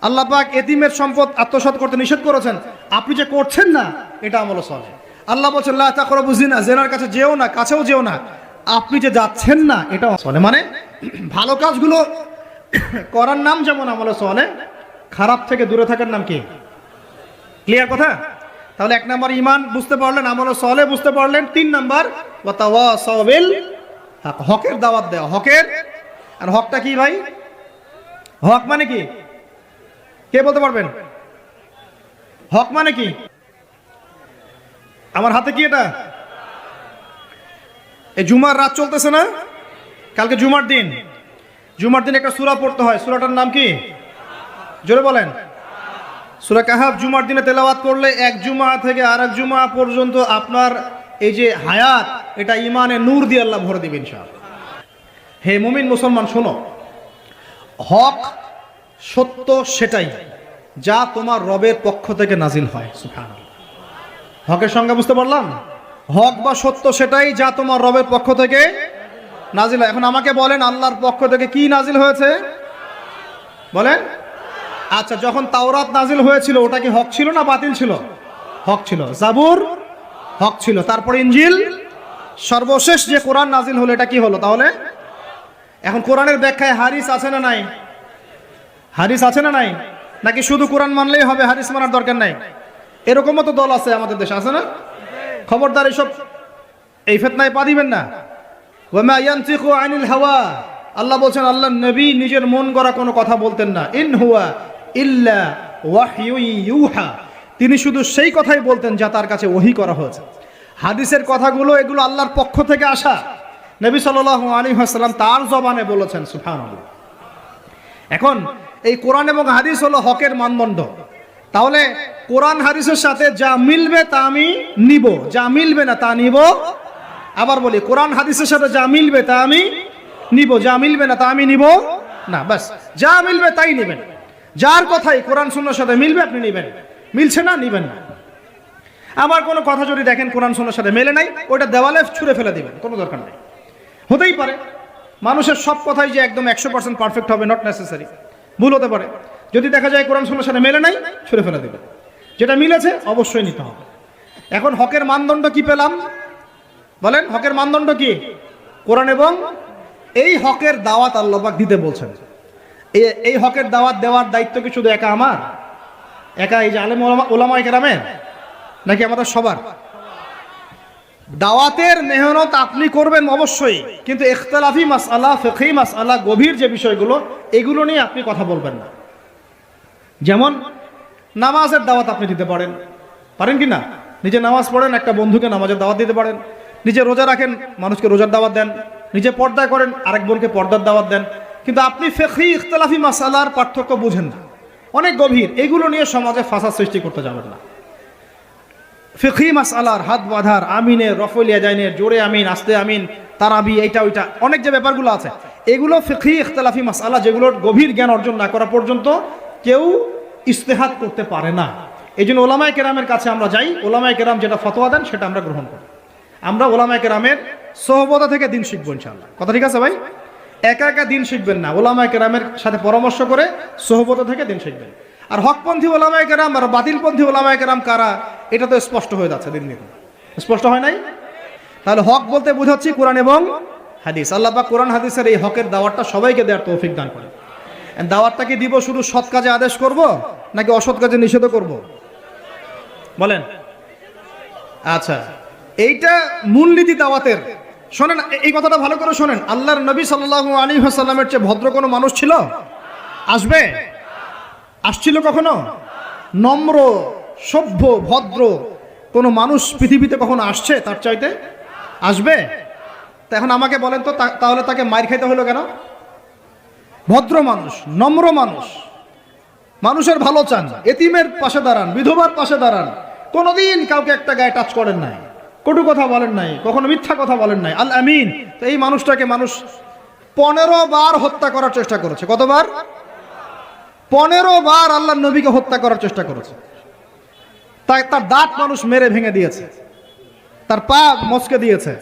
Speaker 1: আল্লাহ পাক এতিমের সম্পদ আত্মসাৎ করতে নিষেধ করেছেন, আপনি যে করছেন না, এটা আমলে চলে। আল্লাহ বলছেন লা তাকরাবু জিনা, জেনার কাছে যেও না, কাছেও যেও না, আপনি যে যাচ্ছেন না, এটাও চলে। মানে ভালো কাজগুলো করার নাম যেমন আমলে চলে, খারাপ থেকে দূরে থাকার নাম কি? ক্লিয়ার কথা? তাহলে 1 নম্বর ঈমান বুঝতে পারলেন, আমলে চলে বুঝতে পারলেন। 3 নম্বর ওয়া তাওয়াসাউ বিল হক, হকের দাওয়াত দেওয়া। হকের, আর হকটা কি ভাই? হক মানে কি? কে বলতে পারবেন? হক মানে কি? আমার হাতে কি এটা? এই জুমার রাত চলতেছে না, কালকে জুমার দিন। জুমার দিন একটা সূরা পড়তে হয়, সূরাটার নাম কি? জোরে বলেন। সূরা কাহাফ জুমার দিনে তেলাওয়াত করলে এক জুমা থেকে আরেক জুমা পর্যন্ত আপনার এই যে হায়াত, এটা ইমানে নূর দিয়ে আল্লাহ ভরে দিবেন ইনশাআল্লাহ। হে মুমিন মুসলমান শোনো, হক সত্য সেটাই যা তোমার রবের পক্ষ থেকে নাজিল হয়। সুবহানাল্লাহ। হকের সংজ্ঞা বুঝতে পারলাম? হক বা সত্য সেটাই যা তোমার রবের পক্ষ থেকে নাজিল হয়। এখন আমাকে বলেন, আল্লাহর পক্ষ থেকে কি নাজিল হয়েছে বলেন? আচ্ছা, যখন তাওরাত নাজিল হয়েছিল ওটা কি হক ছিল না বাতিল ছিল? হক ছিল। জাবুর হক ছিল। তারপর ইনজিল, সর্বশেষ যে কোরআন নাজিল হলো এটা কি হলো তাহলে? এখন কোরআনের ব্যাখ্যায় হাদিস আছে না নাই? হাদিস আছে না নাই? নাকি শুধু কোরআন মানলেই হবে, হাদিস মানার দরকার নাই? এরকমও তো দল আছে আমাদের দেশে, আছে না? খবরদার এসব এই ফিতনায় পা দিবেন না। ওয়া মা ইয়ানতিকু আনিল হাওয়া, আল্লাহ বলছেন আল্লাহর নবী নিজের মন গড়া কোনো কথা বলতেন না। ইন হুয়া ইল্লা ওয়াহয়ু ইউহা, তিনি শুধু সেই কথাই বলতেন যা তার কাছে ওহী করা হয়েছে। হাদিসের কথাগুলো এগুলো আল্লাহর পক্ষ থেকে আসা, নবী সাল্লাল্লাহু আলাইহি ওয়াসাল্লাম তার জবানে বলেছেন। সুবহানাল্লাহ। এখন এই কোরআন এবং হাদিস হলো হকের মানদণ্ড। তাহলে কোরআন হাদিসের সাথে যা মিলবে তা আমি নিব, যা মিলবে না তা নিব। আবার বলি, কোরআন হাদিসের সাথে যা মিলবে তা আমি নিব, যা মিলবে না তা আমি নিব না। বাস, যা মিলবে তাই নেবেন। যার কথাই কোরআন সুন্নাহর সাথে মিলবে আপনি নেবেন, মিলছে না নিবেন না। আবার কোনো কথা যদি দেখেন কোরআন সুন্নাহর সাথে মেলে নাই, ওটা দেওয়ালে ছুঁড়ে ফেলে দিবেন, কোনো দরকার নেই। হতেই পারে মানুষের সব কথাই যে একদম 100% পারফেক্ট হবে, নট নেসেসারি, ভুল হতে পারে। যদি দেখা যায় কোরআন সুন্নাহর সাথে মেলে নাই, ছুঁড়ে ফেলে দিবেন। যেটা মিলেছে অবশ্যই নিতে হবে। এখন হকের মানদণ্ড কি পেলাম বলেন? হকের মানদণ্ড কি? কোরআন এবং এই হকের দাওয়াত আল্লাহ পাক দিতে বলছেন। এই হকের দাওয়াত দেওয়ার দায়িত্ব কি শুধু একা আমার, একা এই যে আলেম ওলামায়ে কেরামের, নাকি আমাদের সবার? দাওয়াতের মেহনত আপনি করবেন অবশ্যই, কিন্তু ইখতিলাফি মাসআলা, ফিকহি মাসআলা, গভীর যে বিষয়গুলো, এগুলো নিয়ে আপনি কথা বলবেন না। যেমন নামাজের দাওয়াত আপনি দিতে পারেন, পারেন কি না? নিজে নামাজ পড়েন, একটা বন্ধুকে নামাজের দাওয়াত দিতে পারেন। নিজে রোজা রাখেন, মানুষকে রোজার দাওয়াত দেন। নিজে পর্দা করেন, আরেক বোনকে পর্দার দাওয়াত দেন। কিন্তু আপনি ফিকহি ইখতিলাফি মাসআলার পার্থক্য বুঝেন না, অনেক গভীর, এগুলো নিয়ে সমাজে ফাসাদ সৃষ্টি করতে যাবেন না। ফিকহি মাসআলার হাত বাঁধার, আমিনের, রফউল ইয়াদাইনের, জোরে আমিন, আস্তে আমিন, তারাবি, এইটা ওইটা, অনেক যে ব্যাপারগুলো আছে, এগুলো ফিকহি ইখতিলাফি মাসআলা, যেগুলোর গভীর জ্ঞান অর্জন না করা পর্যন্ত কেউ ইজতিহাদ করতে পারে না। এই জন্য ওলামায়ে কেরামের কাছে আমরা যাই, ওলামায়ে কেরাম যেটা ফতোয়া দেন সেটা আমরা গ্রহণ করি। আমরা ওলামায়ে কেরামের সোহবত থেকে দিন শিখবো ইনশাআল্লাহ। কথা ঠিক আছে ভাই? একা একা দিন শিখবেন না, ওলামায়ে কেরামের সাথে পরামর্শ করে সোহবত থেকে দিন শিখবেন। আর হকপন্থী ওলামায়ে কেরাম আর বাতিলপন্থী ওলামায়ে কেরাম কারা, এটা তো স্পষ্ট হয়ে যাচ্ছে দিন দিন। স্পষ্ট হয় নাই? তাহলে হক বলতে বোঝাচ্ছি কোরআন এবং হাদিস। আল্লাহ পাক কোরআন হাদিসের এই হকের দাওয়াতটা সবাইকে দেওয়ার তৌফিক দান করেন। দাওয়াতটা কি দিব শুধু সৎ কাজে আদেশ করব নাকি অসৎ কাজে নিষেধ করব বলেন? আচ্ছা, এইটা মূলনীতি দাওয়াতের। শোনেন, এই কথাটা ভালো করে শোনেন। আল্লাহর নবী সাল্লাল্লাহু আলাইহি ওয়াসাল্লামের চেয়ে ভদ্র কোনো মানুষ ছিল? আসবে? আসছিল কখনো? নম্র, সভ্য, ভদ্র কোনো মানুষ পৃথিবীতে কখনো আসছে তার চাইতে? আসবে? তা এখন আমাকে বলেন তো, তাহলে তাকে মার খাইতে হলো কেন? ভদ্র মানুষ, নম্র মানুষ, মানুষের ভালো চান, এতিমের পাশে দাঁড়ান, বিধবার পাশে দাঁড়ান, কোনোদিন কাউকে একটা গায়ে টাচ করেন নাই, কটু কথা বলেন নাই, কখনো মিথ্যা কথা বলেন নাই, আল আমিন। তো এই মানুষটাকে মানুষ 15 বার হত্যা করার চেষ্টা করেছে। কতবার? 15 বার আল্লাহর নবীকে হত্যা করার চেষ্টা করেছে। তার দাঁত মানুষ মেরে ভেঙে দিয়েছে, তার পা মচকে দিয়েছে,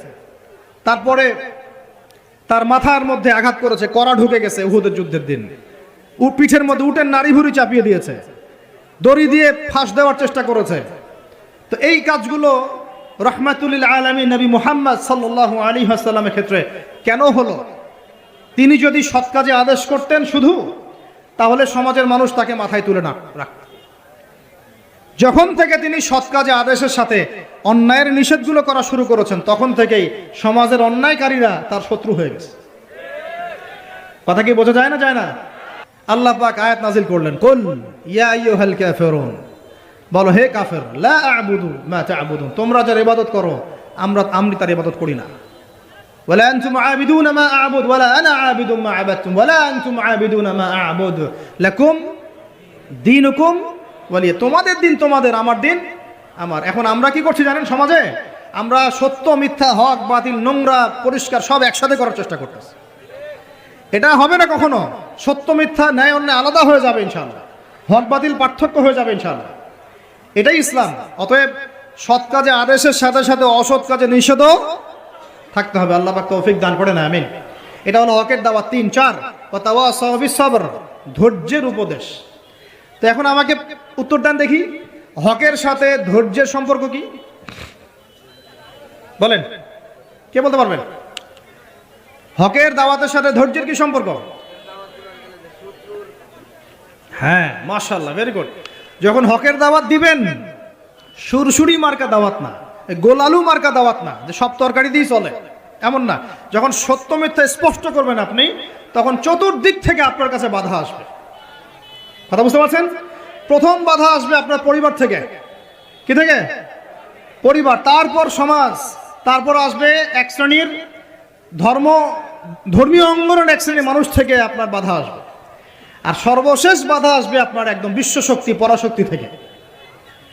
Speaker 1: তারপরে তার মাথার মধ্যে আঘাত করেছে, কড়া ঢুকে গেছে উহুদের যুদ্ধের দিন, পিঠের মধ্যে উটের নাড়ি ভুড়ি চাপিয়ে দিয়েছে, দড়ি দিয়ে ফাঁস দেওয়ার চেষ্টা করেছে। তো এই কাজগুলো রাহমাতুল আলামিন নবী মুহাম্মদ সাল্লাল্লাহু আলাইহি ওয়াসাল্লামের ক্ষেত্রে কেন হলো? তিনি যদি সৎ কাজে আদেশ করতেন শুধু, তাহলে সমাজের মানুষ তাকে মাথায় তুলে না রাখত। যখন থেকে তিনি সৎ কাজে আদেশের সাথে অন্যায়ের নিষেধগুলো করা শুরু করেছেন, তখন থেকেই সমাজের অন্যায়কারীরা তার শত্রু হয়ে গেছে। কথা কি বোঝা যায় না? যায় না? আল্লাহ পাক আয়াত নাজিল করলেন, কুল ইয়া আইয়ুহাল কাফিরুন, বলো হে কাফের, লা আ'বুদু মা তা'বুদুন, তোমরা যার ইবাদত করো আমি তার ইবাদত করি না। ওয়ালা আনতুম আ'বিদুনা মা আ'বুদ ওয়ালা আনা আ'বিদুম মা আ'বাদতুম ওয়ালা আনতুম আ'বিদুনা মা আ'বুদ লাকুম দীনুকুম ওয়ালিয়া, তোমাদের দিন তোমাদের, আমার দিন আমার। এখন আমরা কি করছি জানেন? সমাজে আমরা সত্য মিথ্যা, হক বাতিল, নোংরা পরিষ্কার সব একসাথে করার চেষ্টা করতেছি। এটা হবে না কখনো। সত্য মিথ্যা, ন্যায় অন্যায় আলাদা হয়ে যাবে ইনশাআল্লাহ, হক বাতিল পার্থক্য হয়ে যাবে ইনশাআল্লাহ। এটাই ইসলাম। অতএব সৎ কাজে আদেশের সাথে সাথে অসৎ কাজে নিষেধও থাকতে হবে। আল্লাহ পাক তৌফিক দান করেন, আমিন। এটা হলো হকের দাওয়াত। 3, 4 ওয়া তাওয়াসাউ বিস সবর, ধৈর্যের উপদেশ। তো এখন আমাকে উত্তর দেন দেখি, হকের সাথে ধৈর্যের সম্পর্ক কি? বলেন, কে বলতে পারবেন? হকের দাওয়াতের সাথে ধৈর্যের কি সম্পর্ক? হ্যাঁ, মাশাআল্লাহ, ভেরি গুড। যখন হকের দাওয়াত দিবেন, সুরসুরি মার্কা দাওয়াত না, গোলালু মার্কা দাওয়াত না যে সব তরকারি দিয়ে চলে, এমন না। যখন সত্য মিথ্যা স্পষ্ট করবেন আপনি, তখন চতুর্দিক থেকে আপনার কাছে বাধা আসবে। কথা বুঝতে পারছেন? প্রথম বাধা আসবে আপনার পরিবার থেকে। কি থেকে? পরিবার, তারপর সমাজ, তারপর আসবে এক শ্রেণীর ধর্মীয় অঙ্গনের এক শ্রেণীর মানুষ থেকে আপনার বাধা আসবে, আর সর্বশেষ বাধা আসবে আপনার একদম বিশ্বশক্তি, পরাশক্তি থেকে।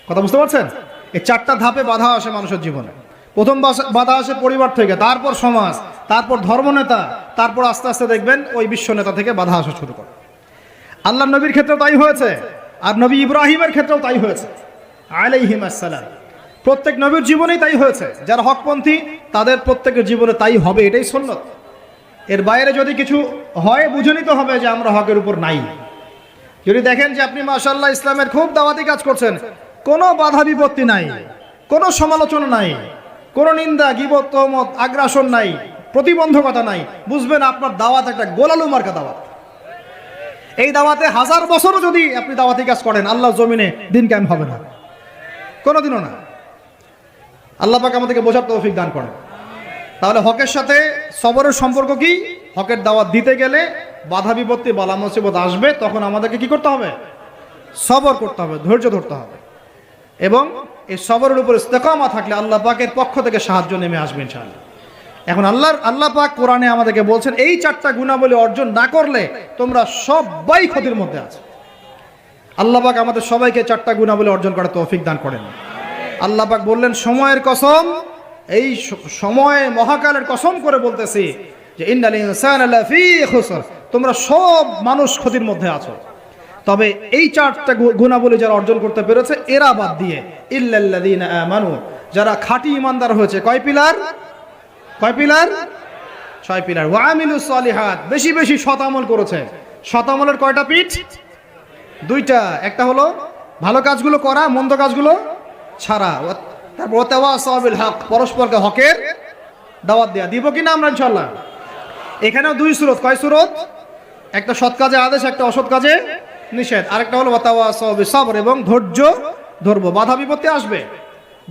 Speaker 1: কথা বুঝতে পারছেন? এই 4টা ধাপে বাধা আসে মানুষের জীবনে। প্রথম বাধা আসে পরিবার থেকে, তারপর সমাজ, তারপর ধর্মনেতা, তারপর আস্তে আস্তে দেখবেন ওই বিশ্ব নেতা থেকে বাধা আসা শুরু করে। আল্লাহ নবীর ক্ষেত্রেও তাই হয়েছে, আর নবী ইব্রাহিমের ক্ষেত্রেও তাই হয়েছে আলাইহিম আসসালাম। প্রত্যেক নবীর জীবনেই তাই হয়েছে। যারা হকপন্থী তাদের প্রত্যেকের জীবনে তাই হবে, এটাই সুন্নাত। এর বাইরে যদি কিছু হয়, বুঝে নিতে হবে যে আমরা হকের উপর নাই। যদি দেখেন যে আপনি মাশাআল্লাহ ইসলামের খুব দাওয়াতি কাজ করছেন, কোনো বাধা বিপত্তি নাই, কোনো সমালোচনা নাই, কোনো নিন্দা, গীবত, তহমত, আগ্রাসন নাই, প্রতিবন্ধকতা নাই, বুঝবেন আপনার দাওয়াত একটা গোলালু মার্কা দাওয়াত। এই দাওয়াতে 1000 বছরও যদি আপনি দাওয়াতি কাজ করেন, আল্লাহর জমিনে দিন কায়েম হবে না, কোনোদিনও না। আল্লাহ পাক আমাদেরকে বোঝার তৌফিক দান করেন। তাহলে হকের সাথে সবরের সম্পর্ক কি? হকের দাওয়াত দিতে গেলে বাধা বিপত্তি, বালা মুসিবত আসবে, তখন আমাদেরকে কি করতে হবে? সবর করতে হবে, ধৈর্য ধরতে হবে। এবং এই সবরের উপর ইস্তেকামা থাকলে আল্লাহ পাকের পক্ষ থেকে সাহায্য নেমে আসবে ইনশাআল্লাহ। এখন আল্লাহ পাক কোরআনে আমাদেরকে বলছেন, এই 4টা গুণাবলী অর্জন না করলে তোমরা সবাই ক্ষতির মধ্যে আছো। আল্লাহ পাক আমাদের সবাইকে 4টা গুণাবলী অর্জন করার তৌফিক দান করেন। আল্লাহ পাক বললেন, সময়ের কসম, এই সময় মহাকালের কসম করে বলতেছি যে ইন্নাল ইনসানা লাফি খুসর, তোমরা সব মানুষ ক্ষতির মধ্যে আছো। তবে এই 4টা গুণাবলী যারা অর্জন করতে পেরেছে, এরা বাদ দিয়ে ইল্লাল্লাযীনা আমানু, যারা খাঁটি ঈমানদার হয়েছে। কয় পিলার? 6 পিলার। ওয়া আমিলুস সলিহাত, বেশি বেশি সৎ আমল করেছে। সৎ আমলের কয়টা পিঠ? 2টা। একটা হলো ভালো কাজগুলো করা, মন্দ কাজগুলো ছাড়া। তারপর তাওয়াসাউ বিল হক, পরস্পরকে হকের দাওয়াত দেয়া। দিব কিনা আমরা ইনশাআল্লাহ? এখানেও 2 সূরত। কয় সূরত? একটা সৎ কাজে আদেশ, একটা অসৎ কাজে নিষেধ। আরেকটা হলো তাওয়াসাউ বিস সবর, এবং ধৈর্য ধরবো। বাধা বিপত্তি আসবে,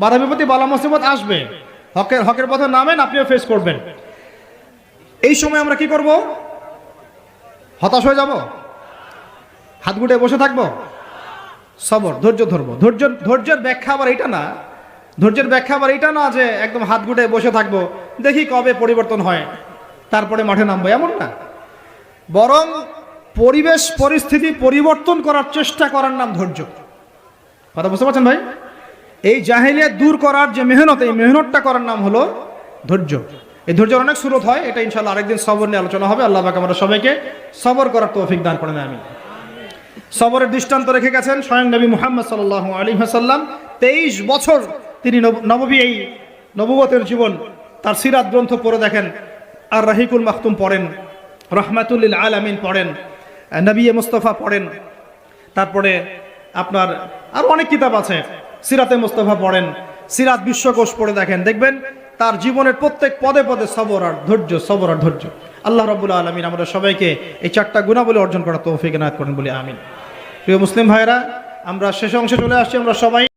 Speaker 1: বাধা বিপত্তি, বালা মুসিবত আসবে। হকের পথে নামেন, আপনিও ফেস করবেন। এই সময় আমরা কি করব? হতাশ হয়ে যাব? হাত গুটে বসে থাকবো? সবর, ধৈর্য ধরবো। ধৈর্যের ব্যাখ্যা আবার এটা না, ধৈর্যের ব্যাখ্যা আবার এটা না যে একদম হাত গুটে বসে থাকবো, দেখি কবে পরিবর্তন হয়, তারপরে মাঠে নামবো, এমন না। বরং পরিবেশ পরিস্থিতি পরিবর্তন করার চেষ্টা করার নাম ধৈর্য। কথা বুঝতে পারছেন ভাই? এই জাহেলিয়াত দূর করার যে মেহনত, এই মেহনতটা করার নাম হলো ধৈর্য। এই ধৈর্যের অনেক সুরত হয়, এটা ইনশাআল্লাহ আরেকদিন সবর নিয়ে আলোচনা হবে। আল্লাহ পাক আমরা সবাইকে সবর করার তৌফিক দান করেন, আমিন। সবরের দৃষ্টান্ত রেখে গেছেন স্বয়ং নবী মুহাম্মদ সাল্লাল্লাহু আলাইহি ওয়াসাল্লাম। 23 বছর তিনি নববী, এই নবুয়তের জীবন, তার সিরাত গ্রন্থ পড়ে দেখেন, আর রাহিকুল মাখতুম পড়েন, রহমাতুল লিল আলামিন পড়েন, নবী মুস্তাফা পড়েন, তারপরে আপনার আর অনেক কিতাব আছে, সিরাতে মুস্তাফা পড়েন, সিরাত বিশ্বকোষ পড়ে দেখেন, দেখবেন তার জীবনের প্রত্যেক পদে পদে সবর আর ধৈর্য, সবর আর ধৈর্য। আল্লাহ রাব্বুল আলামিন আমরা সবাইকে এই 4টা গুণাবলী অর্জন করার তৌফিক এনায়েত করেন বলি আমিন। প্রিয় মুসলিম ভাইরা, আমরা শেষ অংশে চলে আসছি। আমরা সবাই